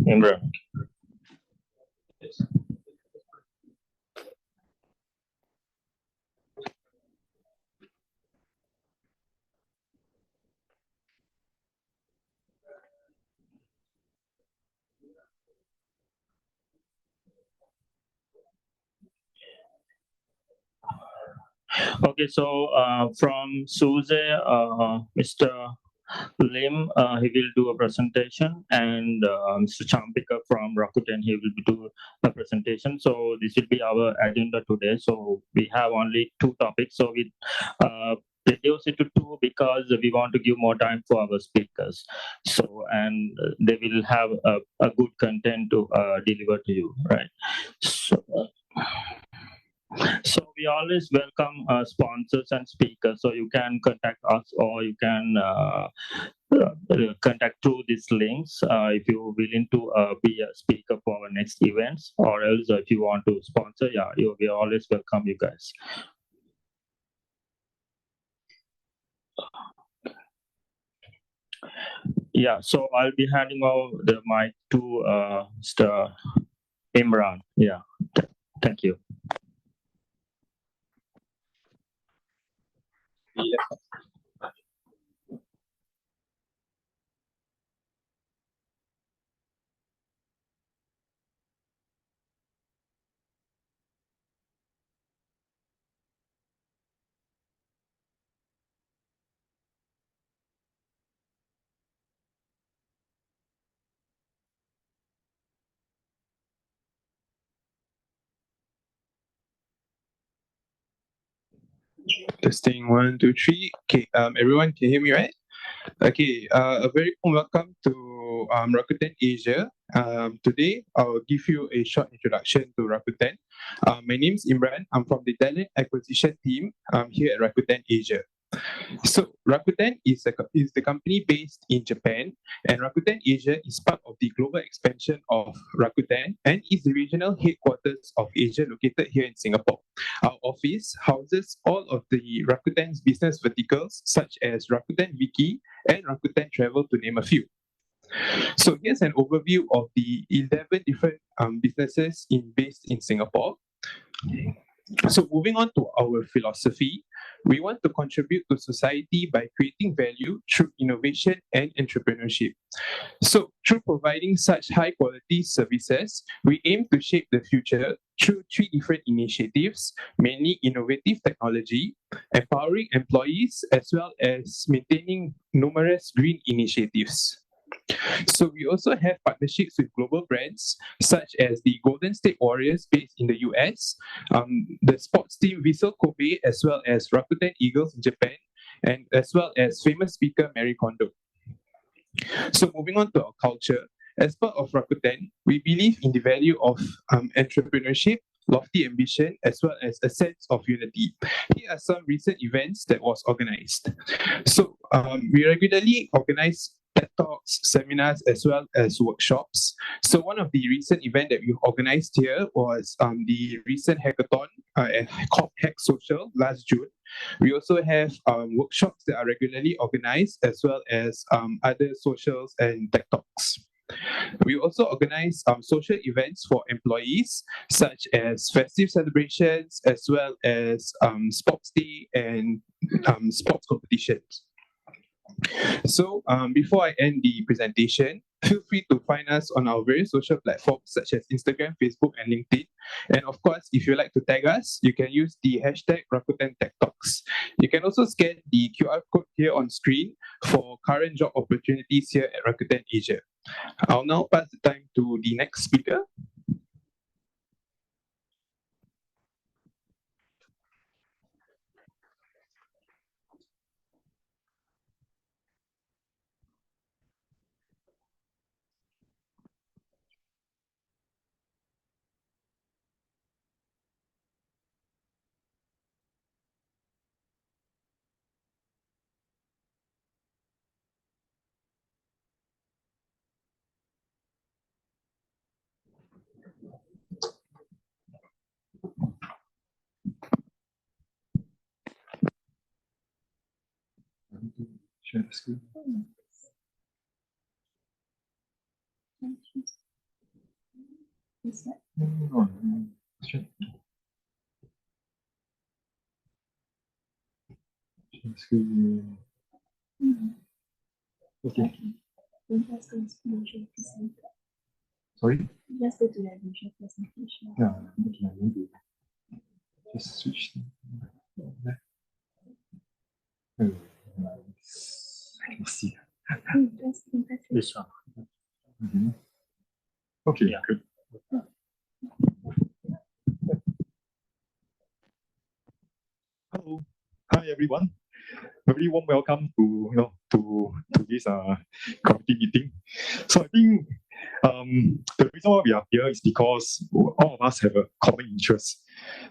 Imran. Okay, so from SUSE, Mr. Lim, he will do a presentation, and Mr. Champika from Rakuten, he will do a presentation. So this will be our agenda today. So we have only two topics. So we reduce it to two because we want to give more time for our speakers. So and they will have a good content to deliver to you, right? So we always welcome sponsors and speakers. So you can contact us, or you can contact through these links if you're willing to be a speaker for our next events, or else if you want to sponsor, yeah, we always welcome you guys. Yeah, so I'll be handing over the mic to Mr. Imran. Yeah, thank you. Testing 1, 2, 3. Okay, everyone can hear me, right? Okay, a very warm welcome to Rakuten Asia. Today, I'll give you a short introduction to Rakuten. My name is Imran. I'm from the talent acquisition team here at Rakuten Asia. So Rakuten is the company based in Japan, and Rakuten Asia is part of the global expansion of Rakuten and is the regional headquarters of Asia located here in Singapore. Our office houses all of the Rakuten's business verticals such as Rakuten Wiki and Rakuten Travel, to name a few. So here's an overview of the 11 different businesses based in Singapore. So moving on to our philosophy, we want to contribute to society by creating value through innovation and entrepreneurship. So through providing such high quality services, we aim to shape the future through three different initiatives, mainly innovative technology, empowering employees, as well as maintaining numerous green initiatives. So we also have partnerships with global brands such as the Golden State Warriors based in the US, the sports team Vissel Kobe, as well as Rakuten Eagles in Japan, and as well as famous speaker Mary Kondo. So moving on to our culture, as part of Rakuten, we believe in the value of entrepreneurship, lofty ambition, as well as a sense of unity. Here are some recent events that was organized. So we regularly organize TED Talks, seminars, as well as workshops. So one of the recent events that we organized here was the recent hackathon at Hack Social last June. We also have workshops that are regularly organized, as well as other socials and TED Talks. We also organize social events for employees, such as festive celebrations, as well as sports day and sports competitions. So before I end the presentation, feel free to find us on our various social platforms such as Instagram, Facebook, and LinkedIn. And of course, if you like to tag us, you can use the hashtag Rakuten Tech Talks. You can also scan the QR code here on screen for current job opportunities here at Rakuten Asia. I'll now pass the time to the next speaker. Okay. Sorry? Just go to the visual presentation. Yeah, okay, maybe. Just switch. I can see. This one. Okay, Yeah. good. Hello. Hi everyone. Very warm welcome to this committee meeting. So I think the reason why we are here is because all of us have a common interest.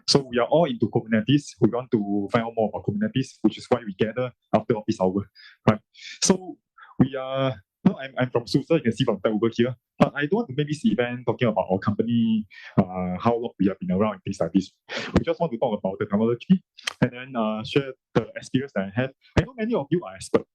So we are all into Kubernetes. We want to find out more about Kubernetes, which is why we gather after office hour, right? So we are. No, I'm from SUSE, you can see from the over here. But I don't want to make this event talking about our company, how long we have been around and things like this. We just want to talk about the technology and then share the experience that I have. I know many of you are experts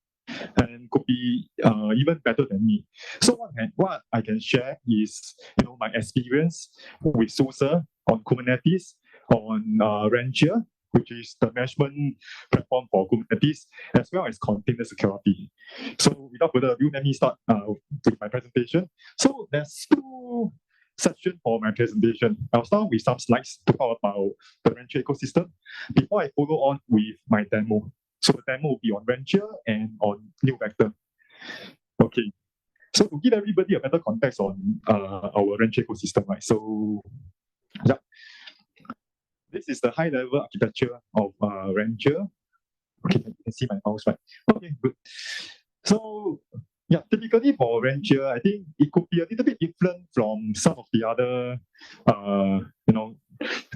and could be even better than me. So what I can share is my experience with SUSE on Kubernetes, on Rancher, which is the management platform for Kubernetes, as well as container security. So without further ado, let me start with my presentation. So there's two sections for my presentation. I'll start with some slides to talk about the Rancher ecosystem before I follow on with my demo. So the demo will be on Rancher and on New Vector. Okay. So to give everybody a better context on our Rancher ecosystem, right? So yeah. This is the high-level architecture of Rancher. Okay, you can see my mouse, right? Okay, good. So, yeah, typically for Rancher, I think it could be a little bit different from some of the other,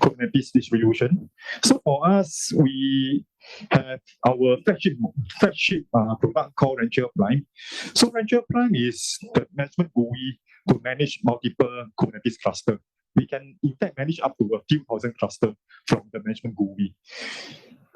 Kubernetes distribution. So for us, we have our flagship product called Rancher Prime. So Rancher Prime is the management GUI to manage multiple Kubernetes clusters. We can in fact manage up to a few thousand clusters from the management GUI.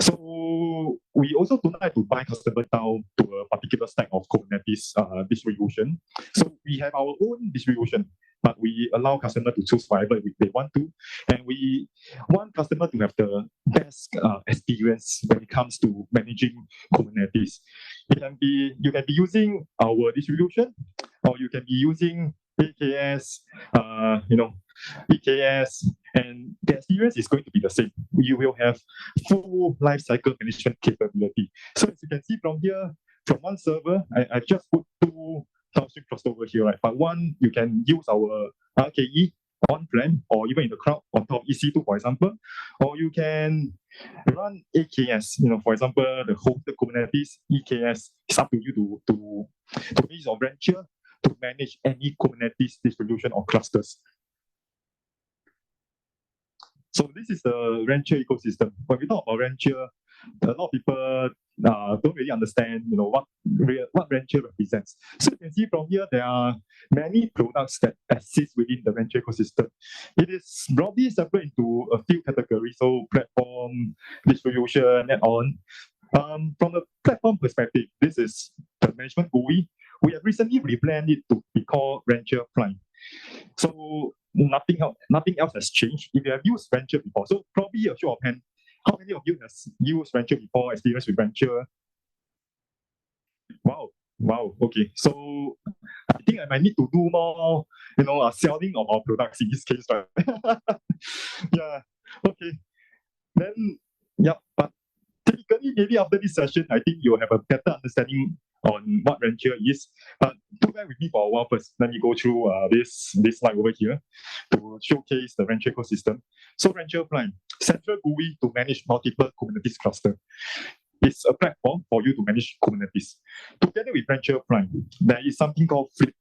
So we also don't like to buy customers down to a particular stack of Kubernetes distribution. So we have our own distribution, but we allow customers to choose whatever they want to. And we want customers to have the best experience when it comes to managing Kubernetes. You can be using our distribution, or you can be using AKS, EKS, and the experience is going to be the same. You will have full lifecycle management capability. So as you can see from here, from one server, I've just put two downstream clusters over here, right? But one, you can use our RKE on-prem or even in the cloud on top of EC2, for example, or you can run AKS, for example, the hosted Kubernetes EKS. It's up to you to use your Rancher to manage any Kubernetes distribution or clusters. So this is the Rancher ecosystem. When we talk about Rancher, a lot of people don't really understand, what Rancher represents. So you can see from here, there are many products that exist within the Rancher ecosystem. It is broadly separated into a few categories, so platform, distribution, and on. From a platform perspective, this is the management GUI. We have recently rebranded it to be called Rancher Prime. So nothing else has changed. If you have used Rancher before, so probably a show of hand, how many of you have used Rancher before, experience with Rancher? Wow. Okay. So I think I might need to do more, selling of our products in this case, right? Yeah. Okay. Then, yeah. But typically, maybe after this session, I think you'll have a better understanding on what Rancher is. But do bear with me for a while first. Let me go through this slide over here to showcase the Rancher ecosystem. So Rancher Prime, central GUI to manage multiple Kubernetes clusters. It's a platform for you to manage Kubernetes. Together with Rancher Prime, there is something called Flip.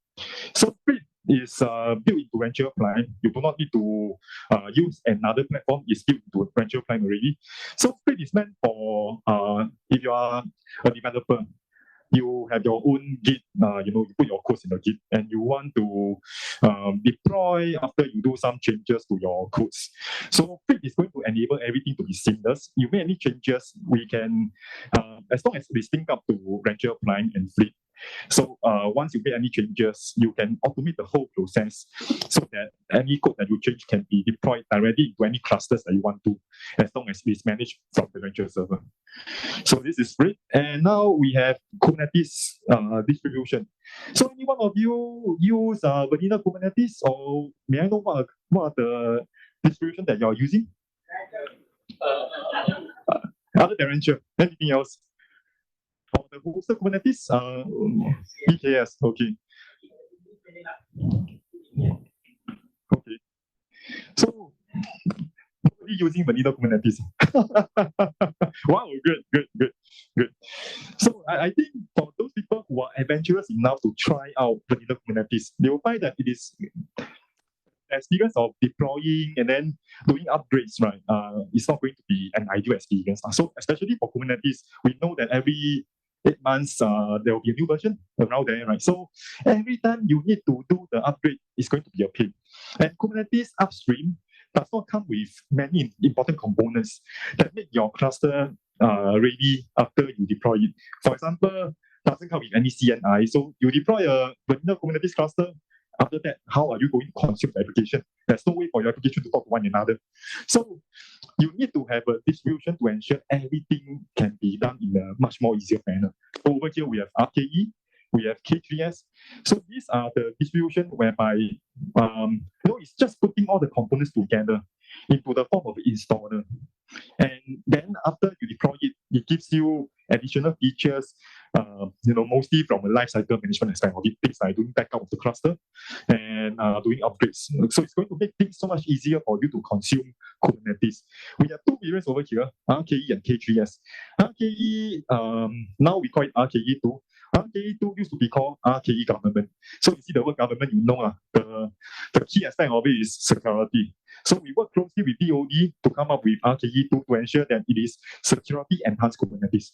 So Flip is built into Rancher Prime. You do not need to use another platform. It's built into Rancher Prime already. So Flip is meant for if you are a developer, you have your own Git, you put your codes in the Git, and you want to deploy after you do some changes to your codes. So Flip is going to enable everything to be seamless. You make any changes, we can, as long as we sync up to Rancher, Prime, and Flip. So once you make any changes, you can automate the whole process so that any code that you change can be deployed directly into any clusters that you want to, as long as it is managed from the Rancher server. So this is great. And now we have Kubernetes distribution. So any one of you use vanilla Kubernetes, or may I know what are the distribution that you're using? Other than Rancher, anything else? For the bolster Kubernetes, EKS, okay. Okay. So nobody using vanilla Kubernetes. Wow, good. So I think for those people who are adventurous enough to try out vanilla Kubernetes, they will find that it is experience of deploying and then doing upgrades, right? It's not going to be an ideal experience. So especially for Kubernetes, we know that every 8 months there will be a new version around there, right? So every time you need to do the upgrade, it's going to be a pain. And Kubernetes upstream does not come with many important components that make your cluster ready after you deploy it. For example, doesn't come with any CNI. So you deploy a vanilla Kubernetes cluster. After that, how are you going to consume the application? There's no way for your application to talk to one another. So you need to have a distribution to ensure everything can be done in a much more easier manner. Over here, we have RKE, we have K3S. So these are the distribution whereby it's just putting all the components together into the form of installer. And then after you deploy it, it gives you additional features, mostly from a lifecycle management aspect of it, things like doing backup of the cluster and doing upgrades. So it's going to make things so much easier for you to consume Kubernetes. We have two variants over here, RKE and K3S. RKE, now we call it RKE2. RKE2 used to be called RKE government. So you see the word government, the key aspect of it is security. So we work closely with DoD to come up with RKE2 to ensure that it is security enhanced Kubernetes.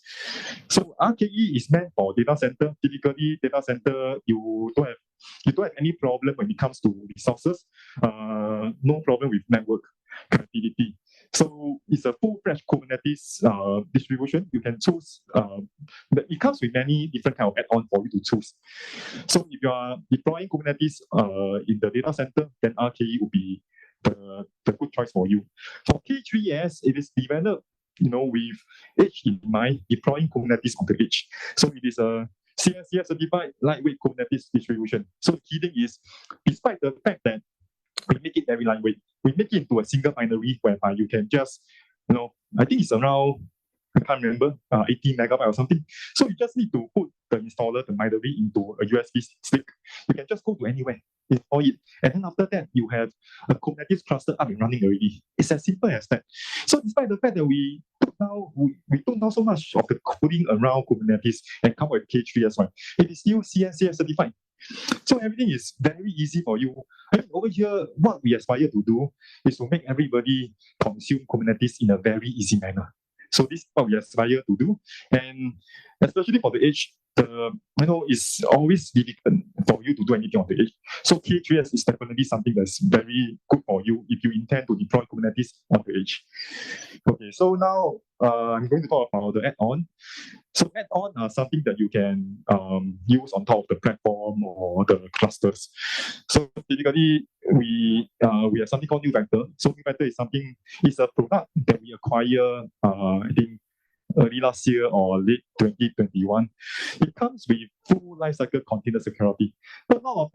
So RKE is meant for data center. Typically, data center, you don't have any problem when it comes to resources. No problem with network connectivity. So it's a full-fledged Kubernetes distribution. You can choose. It comes with many different kind of add-on for you to choose. So if you are deploying Kubernetes in the data center, then RKE will be the good choice for you. For K3S, it is developed, with edge in mind, deploying Kubernetes on the edge. So it is a CNCF certified lightweight Kubernetes distribution. So the key thing is, despite the fact that we make it very lightweight, we make it into a single binary whereby you can just, I think it's around, I can't remember, 18 megabyte or something. So you just need to put the installer, the binary, into a USB stick. You can just go to anywhere, install it. And then after that, you have a Kubernetes cluster up and running already. It's as simple as that. So despite the fact that we took down so much of the coding around Kubernetes and come up with K3 as well, it is still CNCF certified. So everything is very easy for you. Over here, what we aspire to do is to make everybody consume Kubernetes in a very easy manner. So this is what we aspire to do. And especially for the edge, it's always difficult for you to do anything on the edge. So K3S is definitely something that's very good for you if you intend to deploy Kubernetes on the edge. Okay, so now I'm going to talk about the add-on. So add-on are something that you can use on top of the platform or the clusters. So typically, we have something called New Vector. So New Vector is a product that we acquire, I think, early last year or late 2021. It comes with full lifecycle container security. A lot of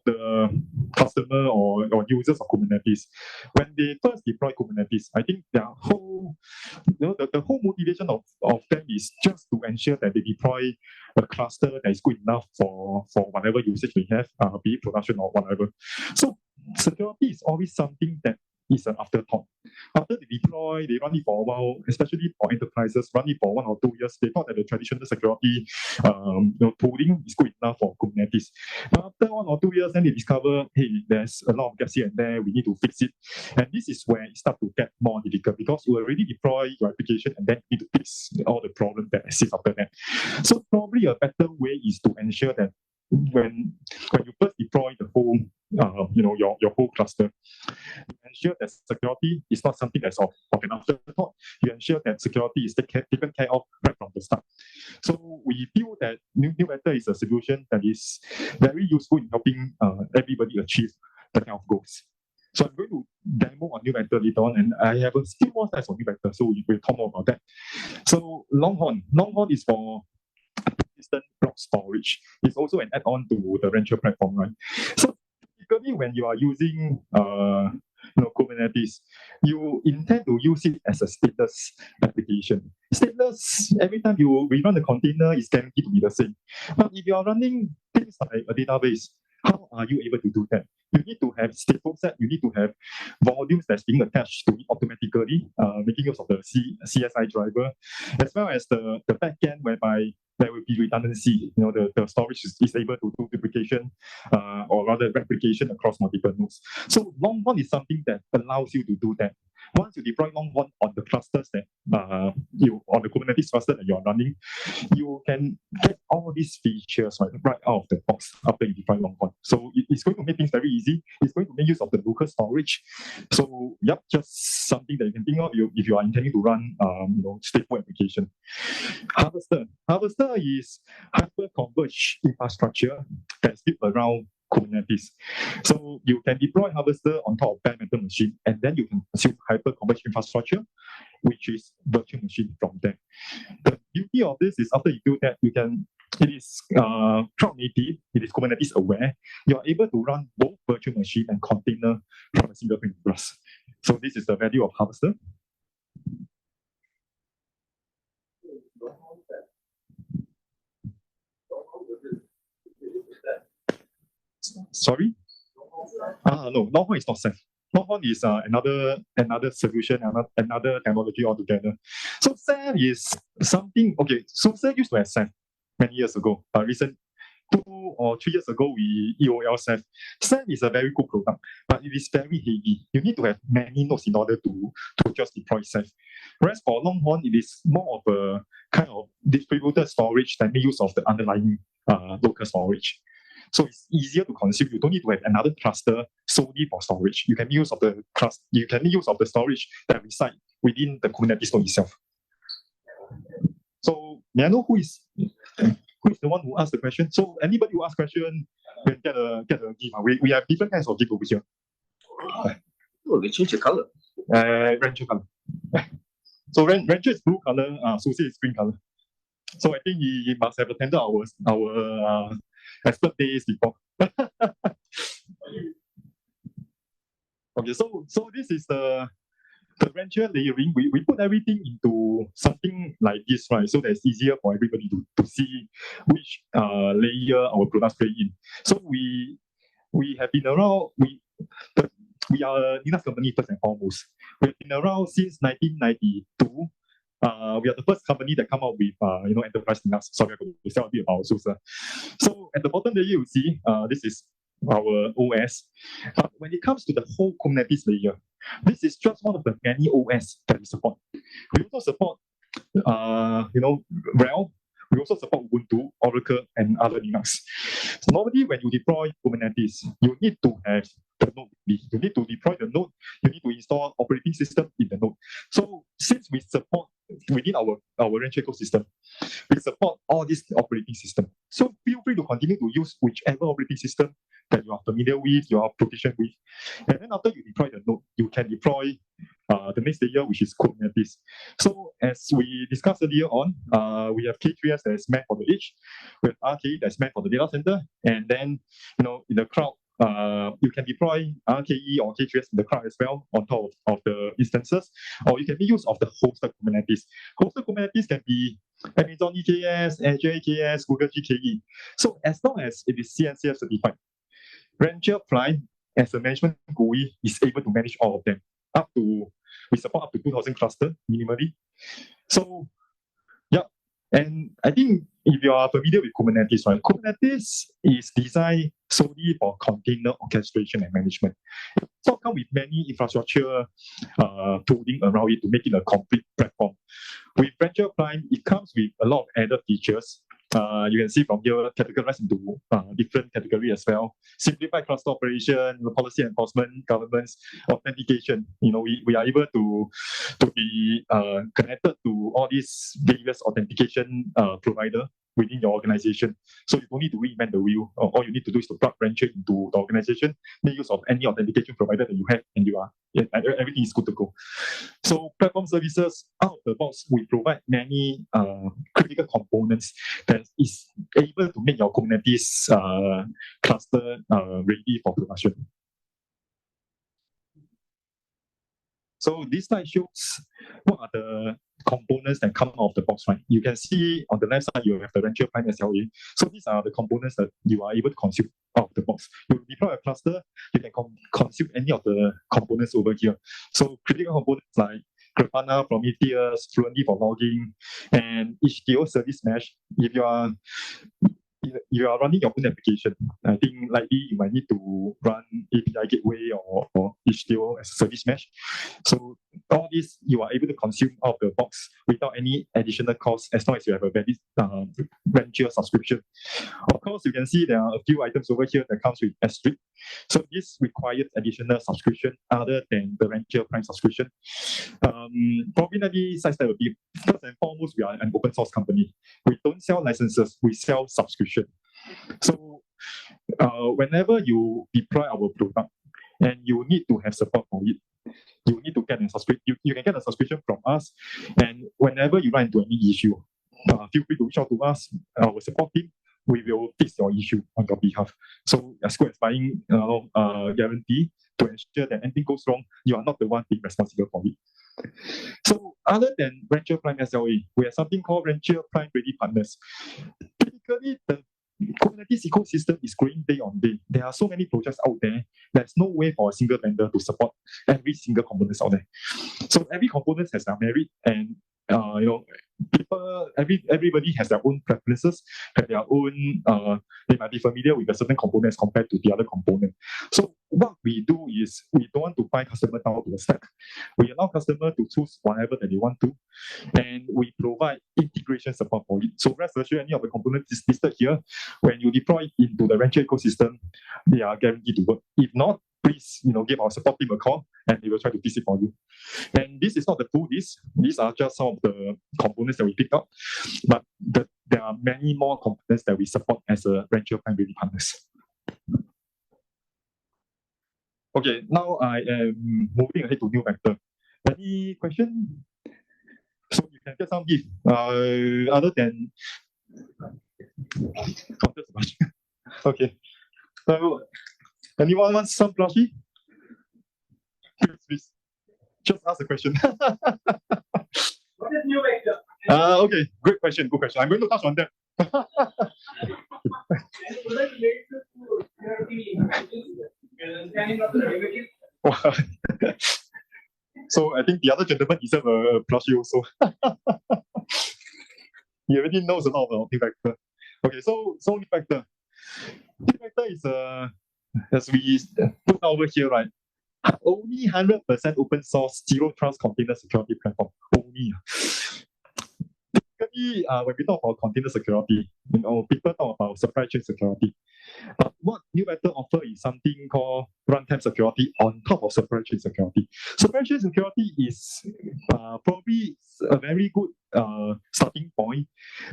the customer or users of Kubernetes, when they first deploy Kubernetes, I think their whole, the whole motivation of them is just to ensure that they deploy a cluster that is good enough for whatever usage we have, be it production or whatever. So security is always something that is an afterthought. After they deploy, they run it for a while, especially for enterprises, run it for 1 or 2 years. They thought that the traditional security tooling is good enough for Kubernetes. But after 1 or 2 years, then they discover, hey, there's a lot of gaps here and there. We need to fix it. And this is where it starts to get more difficult because you already deploy your application and then you need to fix all the problems that exist after that. So probably a better way is to ensure that when you first deploy the whole your whole cluster, you ensure that security is not something that's of an afterthought. You ensure that security is taken care of right from the start. So we feel that New Vector is a solution that is very useful in helping everybody achieve the kind of goals. So I'm going to demo on New Vector later on, and I have a few more slides on New Vector, so we'll talk more about that. So Longhorn is for persistent block storage. It's also an add-on to the Rancher platform, right? So typically when you are using Kubernetes, you intend to use it as a stateless application. Stateless, every time you rerun the container, is guaranteed to be the same. But if you are running things like a database, how are you able to do that? You need to have stateful set, you need to have volumes that's being attached to it automatically, making use of the CSI driver, as well as the backend whereby there will be redundancy. The storage is able to do duplication or rather replication across multiple nodes. So Longhorn is something that allows you to do that. Once you deploy Longhorn on the clusters that on the Kubernetes cluster that you are running, you can get all these features right out of the box after you deploy Longhorn. So it's going to make things very easy. It's going to make use of the local storage. So just something that you can think of if you are intending to run stateful application. Harvester is hyper-converged infrastructure that's built around Kubernetes. So you can deploy Harvester on top of bare metal machine, and then you can consume hyper-converged infrastructure, which is virtual machine from there. The beauty of this is after you do that, it is cloud native, it is Kubernetes aware. You are able to run both virtual machine and container from a single pane of glass. So this is the value of Harvester. Sorry? No, Longhorn is not SAFE. Longhorn is another solution, another technology altogether. So SAFE is something, okay, so SAFE used to have SAFE many years ago. Recent 2 or 3 years ago, we EOL SAFE. SAFE is a very good product, but it is very heavy. You need to have many nodes in order to just deploy SAFE. Whereas for Longhorn, it is more of a kind of distributed storage that makes use of the underlying local storage. So it's easier to consume. You don't need to have another cluster solely for storage. You can make use of the cluster. You can make use of the storage that reside within the Kubernetes node itself. So may I know who is the one who asked the question? So anybody who asks question can get a gift. We have different kinds of gift over here. Oh, they changed the color. Rancher color. So Rancher is blue color. Susie is green color. So I think he must have attended our expert days before. Okay, so this is the Rancher layering. We put everything into something like this, right? So that it's easier for everybody to see which layer our products play in. So we have been around. We are a Linux company first and foremost. We've been around since 1992. We are the first company that come out with enterprise Linux. So we're going to tell a bit about SUSE. So at the bottom there you see this is our OS. But when it comes to the whole Kubernetes layer, this is just one of the many OS that we support. We also support RHEL. We also support Ubuntu, Oracle, and other Linux. So normally when you deploy Kubernetes, you need to have the node. You need to deploy the node. You need to install operating system in the node. So since we support within our Rancher ecosystem, we support all these operating systems. So feel free to continue to use whichever operating system that you are familiar with, you are proficient with. And then after you deploy the node, you can deploy the next layer, which is Kubernetes. So as we discussed earlier on, we have K3S that is meant for the edge, we have RKE that's meant for the data center, and then in the cloud, you can deploy RKE or K3S in the cloud as well on top of the instances, or you can make use of the hosted Kubernetes. Hosted Kubernetes can be Amazon EKS, Azure EKS, Google GKE. So as long as it is CNCF certified, Rancher Fly as a management GUI is able to manage all of them. we support up to 2,000 cluster minimally. So yeah, and I think if you are familiar with Kubernetes, right? Kubernetes is designed solely for container orchestration and management. So it comes with many infrastructure tooling around it to make it a complete platform. With Venture Prime, it comes with a lot of added features. You can see from here categorized into different categories as well. Simplified cluster operation, policy enforcement, governance, authentication. We are able to be connected to all these various authentication provider within your organization. So you don't need to reinvent the wheel. All you need to do is to plug Venture into the organization, make use of any authentication provider that you have, and everything is good to go. So platform services, out of the box, we provide many critical components that is able to make your Kubernetes cluster ready for production. So this slide shows what are the components that come out of the box, right? You can see on the left side, you have the Venture Prime SLA. So these are the components that you are able to consume out of the box. You deploy a cluster, you can consume any of the components over here. So critical components like Grafana, Prometheus, Fluently for logging, and HTO service mesh. If you are running your own application, I think likely you might need to run API gateway or HTO as a service mesh. So all this you are able to consume out of the box without any additional cost as long as you have a valid Venture subscription. Of course, you can see there are a few items over here that comes with S3. So this requires additional subscription other than the Venture Prime subscription. Probably let me sidestep a bit. First and foremost, we are an open source company. We don't sell licenses, we sell subscription. So whenever you deploy our product and you need to have support for it, you need to get a subscription. You can get a subscription from us, and whenever you run into any issue, feel free to reach out to us, our support team. We will fix your issue on your behalf. So as good as buying guarantee to ensure that anything goes wrong, you are not the one being responsible for it. So other than Venture Prime SLA, we have something called Venture Prime Ready Partners. Typically, the Kubernetes ecosystem is growing day on day. There are so many projects out there. There's no way for a single vendor to support every single component out there. So every component has their merit, and everybody has their own preferences, have their own. They might be familiar with a certain components compared to the other component. So what we do is we don't want to buy customer down to the stack. We allow customer to choose whatever that they want to, and we provide integration support for it. So rest assured, any of the components is listed here, when you deploy into the Venture ecosystem, they are guaranteed to work. If not, please give our support team a call and they will try to fix it for you. And this is not the full list. These are just some of the components that we picked up, but there are many more components that we support as a Venture Prime Ready Partners. Okay, now I am moving ahead to new vector. Any question? So you can get some gift other than okay. So anyone wants some plushie? Please. Just ask the question. What is new vector? Okay, good question. I'm going to touch on that. So I think the other gentleman deserves a plushie also. He already knows a lot about new vector. Okay, so new vector. New vector is as we put over here, right? Only 100% open source, zero trust container security platform. Only. Typically, when we talk about container security, people talk about supply chain security. But what New Vector offer is something called runtime security on top of supply chain security. Supply chain security is probably a very good starting point.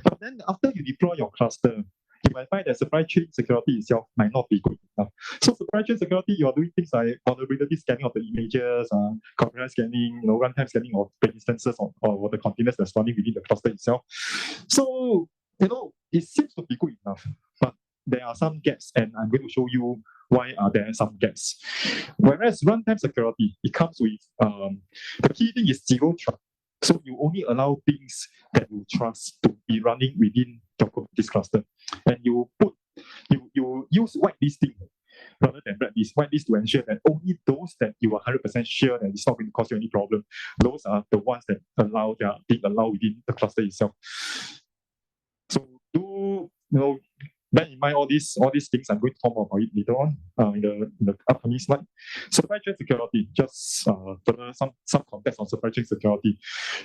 But then after you deploy your cluster, you might find that supply chain security itself might not be good enough. So supply chain security, you are doing things like vulnerability scanning of the images, compromise scanning, runtime scanning of the instances or the containers that's running within the cluster itself. So, it seems to be good enough, but there are some gaps, and I'm going to show you why are there some gaps. Whereas runtime security, it comes with, the key thing is zero trust. So you only allow things that you trust to be running within your Kubernetes cluster, and you use whitelisting rather than and blacklist. Whitelist to ensure that only those that you are 100% sure that it's not going to cause you any problem, those are the ones that being allowed within the cluster itself. So do bear in mind all these things. I'm going to talk about it later on in the upcoming slide. Supply chain security, just further some context on supply chain security.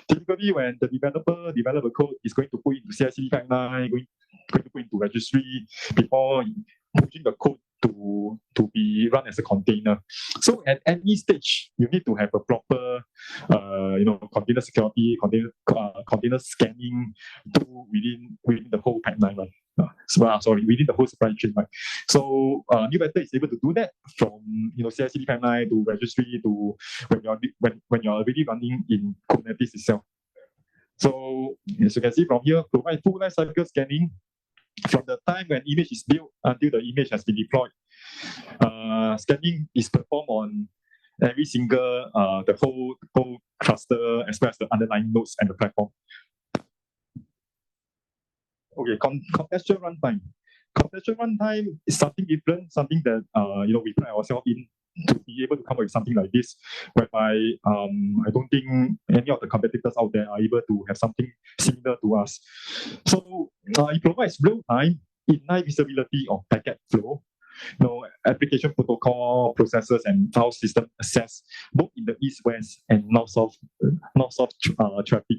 Typically, when the develop a code is going to put into CI/CD pipeline, going to put into registry before pushing the code to be run as a container. So at any stage, you need to have a proper, container security, container scanning tool within the whole pipeline, right? Within the whole supply chain, right? So New Vector is able to do that from CI/CD pipeline to registry to when you're already running in Kubernetes itself. So as you can see from here, provide full life cycle scanning from the time when image is built until the image has been deployed. Scanning is performed on every single the whole cluster as well as the underlying nodes and the platform. Okay, contextual runtime. Contextual runtime is something different, something that we pride ourselves in to be able to come up with something like this, whereby I don't think any of the competitors out there are able to have something similar to us. So it provides real-time inline visibility of packet flow, application protocol processes and file system access both in the east-west and north-south traffic.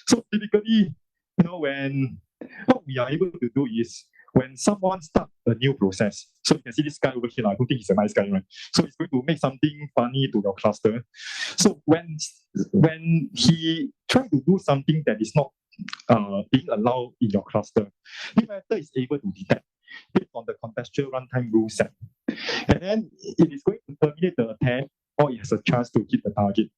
So typically, when what we are able to do is when someone starts a new process, so you can see this guy over here, I don't think he's a nice guy, right? So he's going to make something funny to your cluster. So when he tries to do something that is not being allowed in your cluster, New Vector is able to detect based on the contextual runtime rule set. And then it is going to terminate the attempt or it has a chance to hit the target.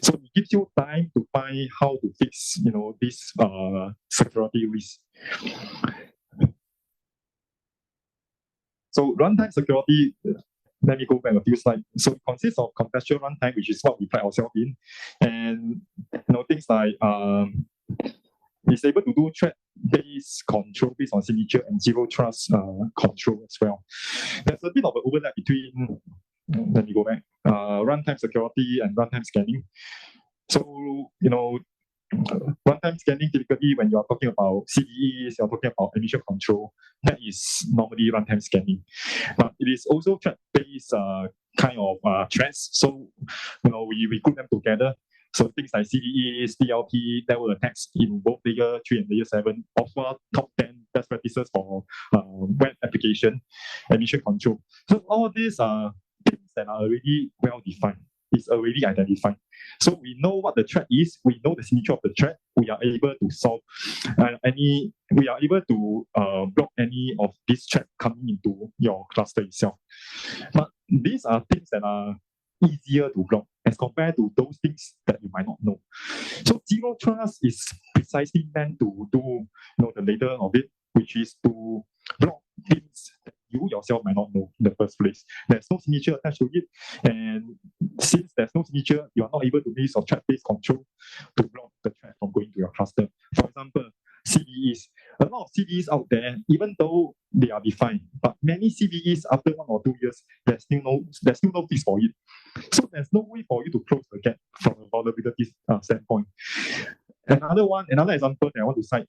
So it gives you time to find how to fix, this security risk. So runtime security, let me go back a few slides. So it consists of contextual runtime, which is what we pride ourselves in, and things like it's able to do threat-based control based on signature and zero trust control as well. There's a bit of an overlap between, let me go back, runtime security and runtime scanning. So, runtime scanning, typically when you are talking about CVEs, you're talking about emission control, that is normally runtime scanning. But it is also threat-based kind of threats. So, we group them together. So things like CVEs, DLP, network attacks in both layer 3 and layer 7 offer top 10 best practices for web application emission control. So all these are things that are already well defined. It's already identified. So we know what the threat is, we know the signature of the threat, we are able to solve we are able to block any of this threat coming into your cluster itself. But these are things that are easier to block as compared to those things that you might not know. So zero trust is precisely meant to do the later of it, which is to block things that you yourself might not know in the first place. There's no signature attached to it, and since there's no signature, you are not able to use your threat-based control to block the threat from going to your cluster. For example, CVEs. A lot of CVEs out there, even though they are defined, but many CVEs after 1 or 2 years, there's still no fix for it. So there's no way for you to close the gap from a vulnerability standpoint. Another example that I want to cite,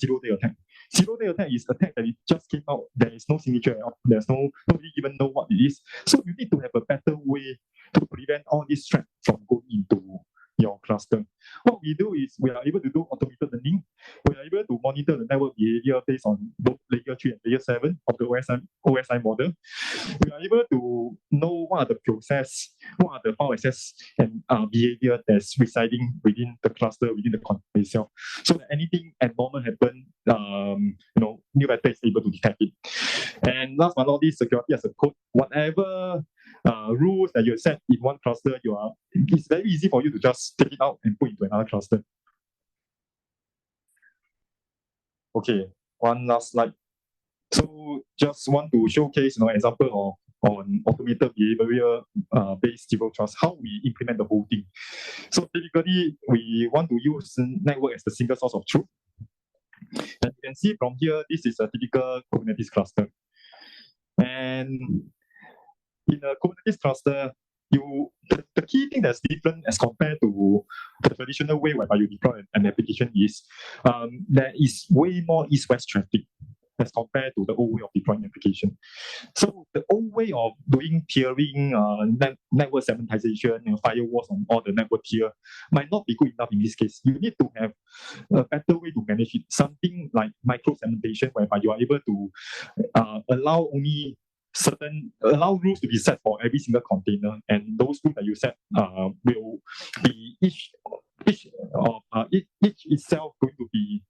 zero-day attack. Zero-day attack is attack that it just came out. There is no signature at all. Nobody even know what it is. So you need to have a better way to prevent all this threat from going into your cluster. What we do is we are able to do automated learning. We are able to monitor the network behavior based on both layer 3 and layer 7 of the OSI model. We are able to know what are the process, what are the file access and behavior that's residing within the cluster, within the container itself. So that anything abnormal happen, New Vector is able to detect it. And last but not least, security as a code. Whatever rules that you set in one cluster, it's very easy for you to just take it out and put into another cluster. Okay, one last slide. So just want to showcase an example on automated behavior based zero trust, how we implement the whole thing. So typically, we want to use network as the single source of truth. And you can see from here, this is a typical Kubernetes cluster. And in a Kubernetes cluster, the key thing that's different as compared to the traditional way whereby you deploy an application is there is way more east-west traffic as compared to the old way of deploying application. So the old way of doing tiering, network segmentation, firewalls on all the network tier might not be good enough in this case. You need to have a better way to manage it. Something like micro segmentation, whereby you are able to allow rules to be set for every single container, and those rules that you set will be each itself going to be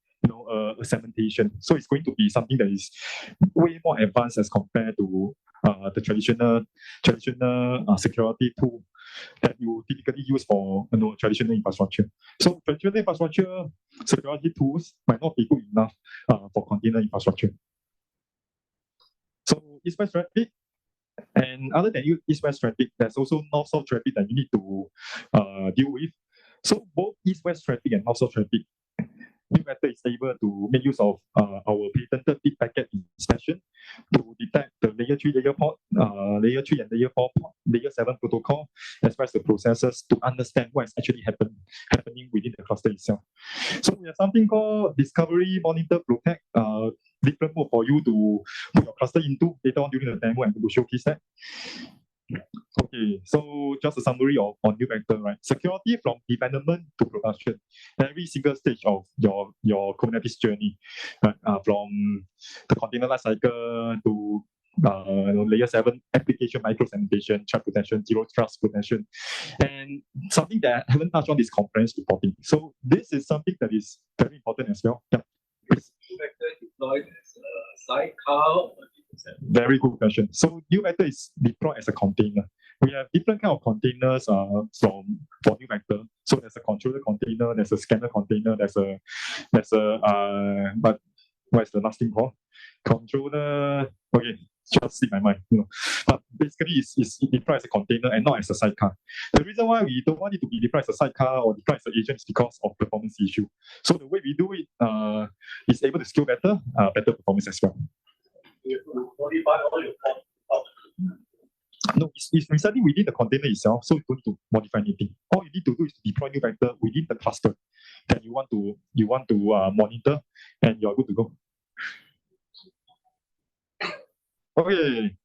a segmentation. So it's going to be something that is way more advanced as compared to the traditional security tool that you typically use for traditional infrastructure. So traditional infrastructure security tools might not be good enough for container infrastructure. So east-west traffic, and other than east-west traffic, there's also north-south traffic that you need to deal with. So both east-west traffic and north-south traffic, NewVector is able to make use of our patented bit packet inspection to detect the layer 3, layer 4, layer 3 and layer 4, layer 7 protocol, as well as the processes to understand what is actually happening within the cluster itself. So we have something called discovery, monitor, protect, different mode for you to put your cluster into later on during the demo and to showcase that. Okay, so just a summary on NewVector, right? Security from development to production, every single stage of your Kubernetes journey, right? From the container lifecycle to layer 7 application micro-segmentation, threat protection, zero trust protection, and something that I haven't touched on is compliance reporting. So this is something that is very important as well. Yeah. NewVector deployed as a sidecar. Very good question. So NewVector is deployed as a container. We have different kind of containers for NewVector. So there's a controller container, there's a scanner container, there's a but what is the last thing called? Controller. Okay, just slip my mind. But basically it's deployed as a container and not as a sidecar. The reason why we don't want it to be deployed as a sidecar or deployed as an agent is because of performance issue. So the way we do it is able to scale better performance as well. No, it's residing within the container itself, so you don't need to modify anything. All you need to do is to deploy NewVector within the cluster that you want to monitor, and you're good to go. Okay,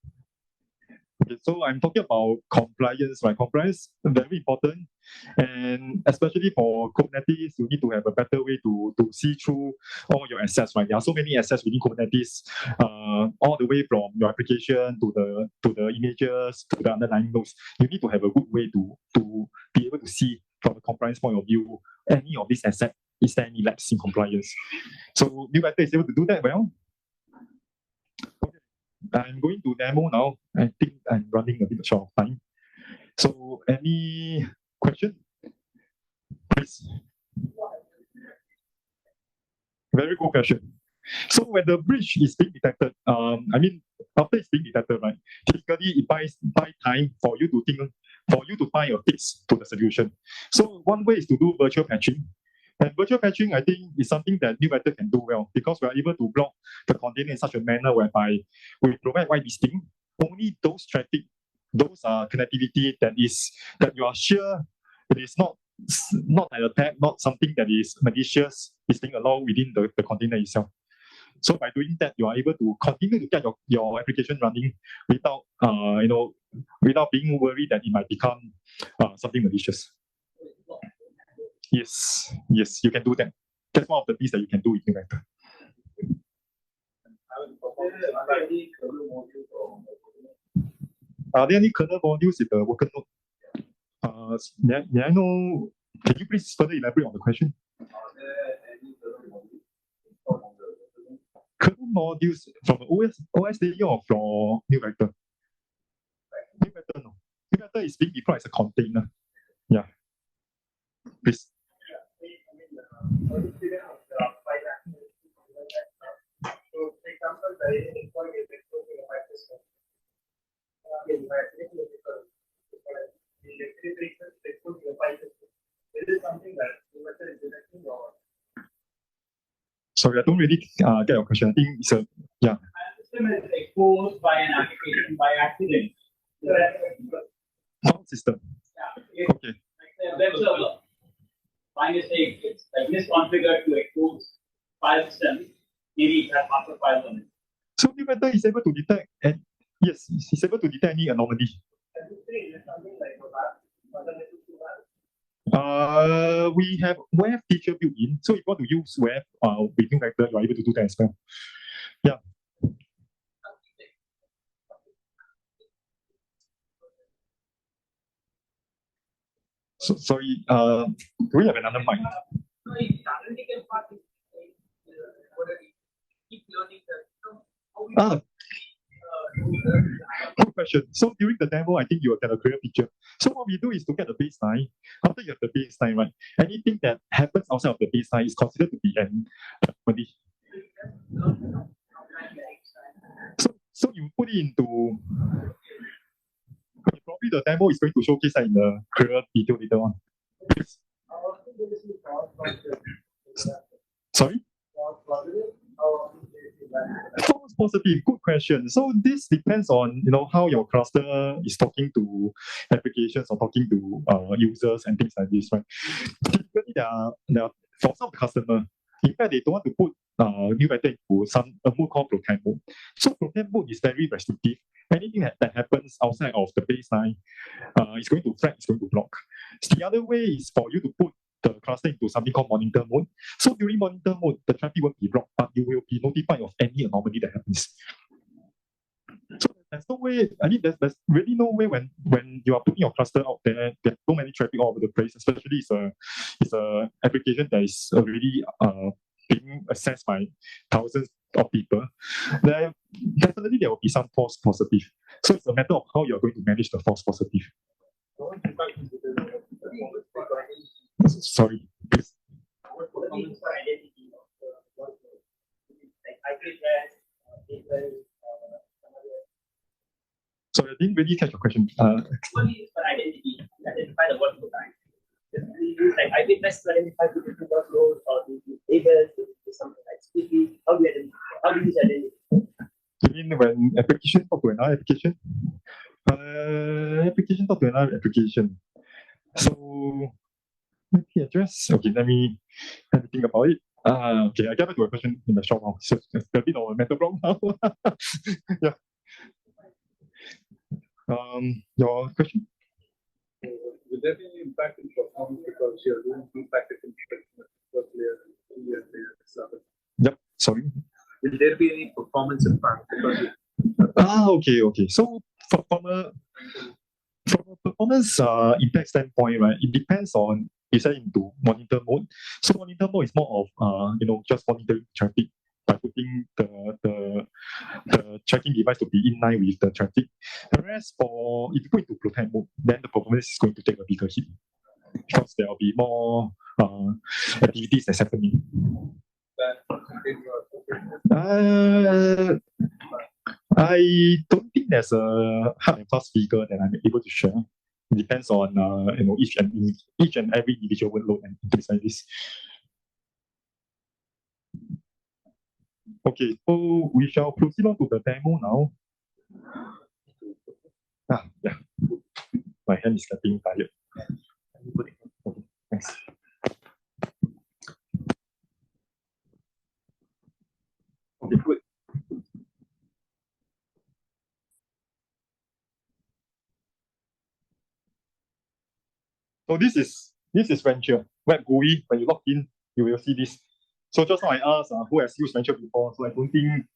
so I'm talking about compliance, right? Compliance is very important, and especially for Kubernetes, you need to have a better way to see through all your assets, right? There are so many assets within Kubernetes, all the way from your application to the images to the underlying nodes. You need to have a good way to be able to see from a compliance point of view any of these assets. Is there any lapse in compliance? So NewVector is able to do that well. Okay. I'm going to demo now. I think I'm running a bit short of time. So any question? Please. Very good question. So when the breach is being detected, after it's being detected, right? Typically it buys time for you to find a fix to the solution. So one way is to do virtual patching. And virtual patching, I think, is something that NewVector can do well because we are able to block the container in such a manner whereby we provide whitelisting only those traffic, those connectivity that you are sure it is not an attack, not something that is malicious, is being allowed within the container itself. So by doing that, you are able to continue to get your application running without without being worried that it might become something malicious. Yes, you can do that. That's one of the things that you can do with NewVector. Are there any kernel modules in the worker node? May I know? Can you please further elaborate on the question? Kernel modules from OS layer or from NewVector? NewVector, no. NewVector is being deployed as a container. Yeah. Please. Sorry, I don't really get your question. I think it's a, yeah. is exposed by an application by accident. File system. Yeah. Okay. Like the web server, by mistake, it's like misconfigured to expose file system. Maybe it has master files on it. So new method is able to detect, and yes, it's able to detect any anomaly. We have web feature built in, so if you want to use web with new vector, you are able to do that as well. Yeah. So sorry, do we have another mic? Ah, good question. So during the demo, I think you will get a clear picture. So what we do is to get the baseline. After you have the baseline, right? Anything that happens outside of the baseline is considered to be an anomaly. So you put it into. Probably the demo is going to showcase that in the clear detail later on. Yes. Sorry? False positive, good question. So this depends on how your cluster is talking to applications or talking to users and things like this, right? Typically, for some customer, in fact, they don't want to put new method into a mode called protect mode. So protect mode is very restrictive. Anything that happens outside of the baseline is going to flag, it's going to block. The other way is for you to put the cluster into something called monitor mode. So during monitor mode, the traffic won't be blocked, but you will be notified of any anomaly that happens. So there's no way, there's really no way when you are putting your cluster out there, there's so many traffic all over the place, especially it's a application that is already being accessed by thousands of people. There will be some false positive. So it's a matter of how you're going to manage the false positive. Sorry, please. Sorry, I didn't really catch your question. What do you use for identity? Identify the workload time. Do you use like IP address to identify the different workloads, or do you use labels, do you use something like sticky? How do you identify? How do you use identity? You mean when application talk to another application? Application talk to another application. So IP address. Okay, let me think about it. Okay, I get back to a question in a short while. So it's a bit of a mental block now. Yeah. Your question? Would there be any impact in performance because you're doing two-packet inspection at first layer, layer, seven? Yep. Sorry. Will there be any performance impact because? Okay. So from a performance impact standpoint, right? It depends on you set into monitor mode. So monitor mode is more of just monitoring traffic by putting the tracking device to be in line with the traffic. Whereas if you put into protect mode, then the performance is going to take a bigger hit because there will be more activities that's happening. I don't think there's a hard and fast figure that I'm able to share. It depends on each and every individual workload and things like this. Okay, so we shall proceed on to the demo now. Yeah. My hand is getting tired. Okay, thanks. Okay, good. So this is Venture. Web GUI, when you log in, you will see this. So just now I asked who has used Venture before. So I don't think,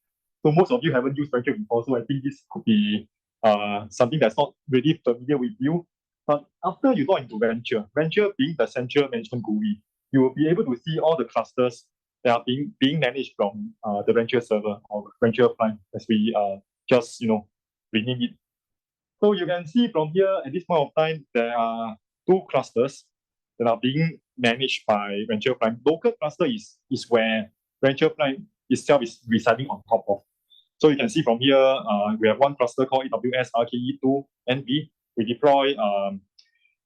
so most of you haven't used Venture before. So I think this could be something that's not really familiar with you. But after you log into Venture being the central management GUI, you will be able to see all the clusters that are being managed from the Venture server or Venture Prime, as we just rename it. So you can see from here at this point of time, there are two clusters that are being managed by Venture Prime. Local cluster is where Venture Prime itself is residing on top of. So you can see from here, we have one cluster called AWS RKE2 NV. We deploy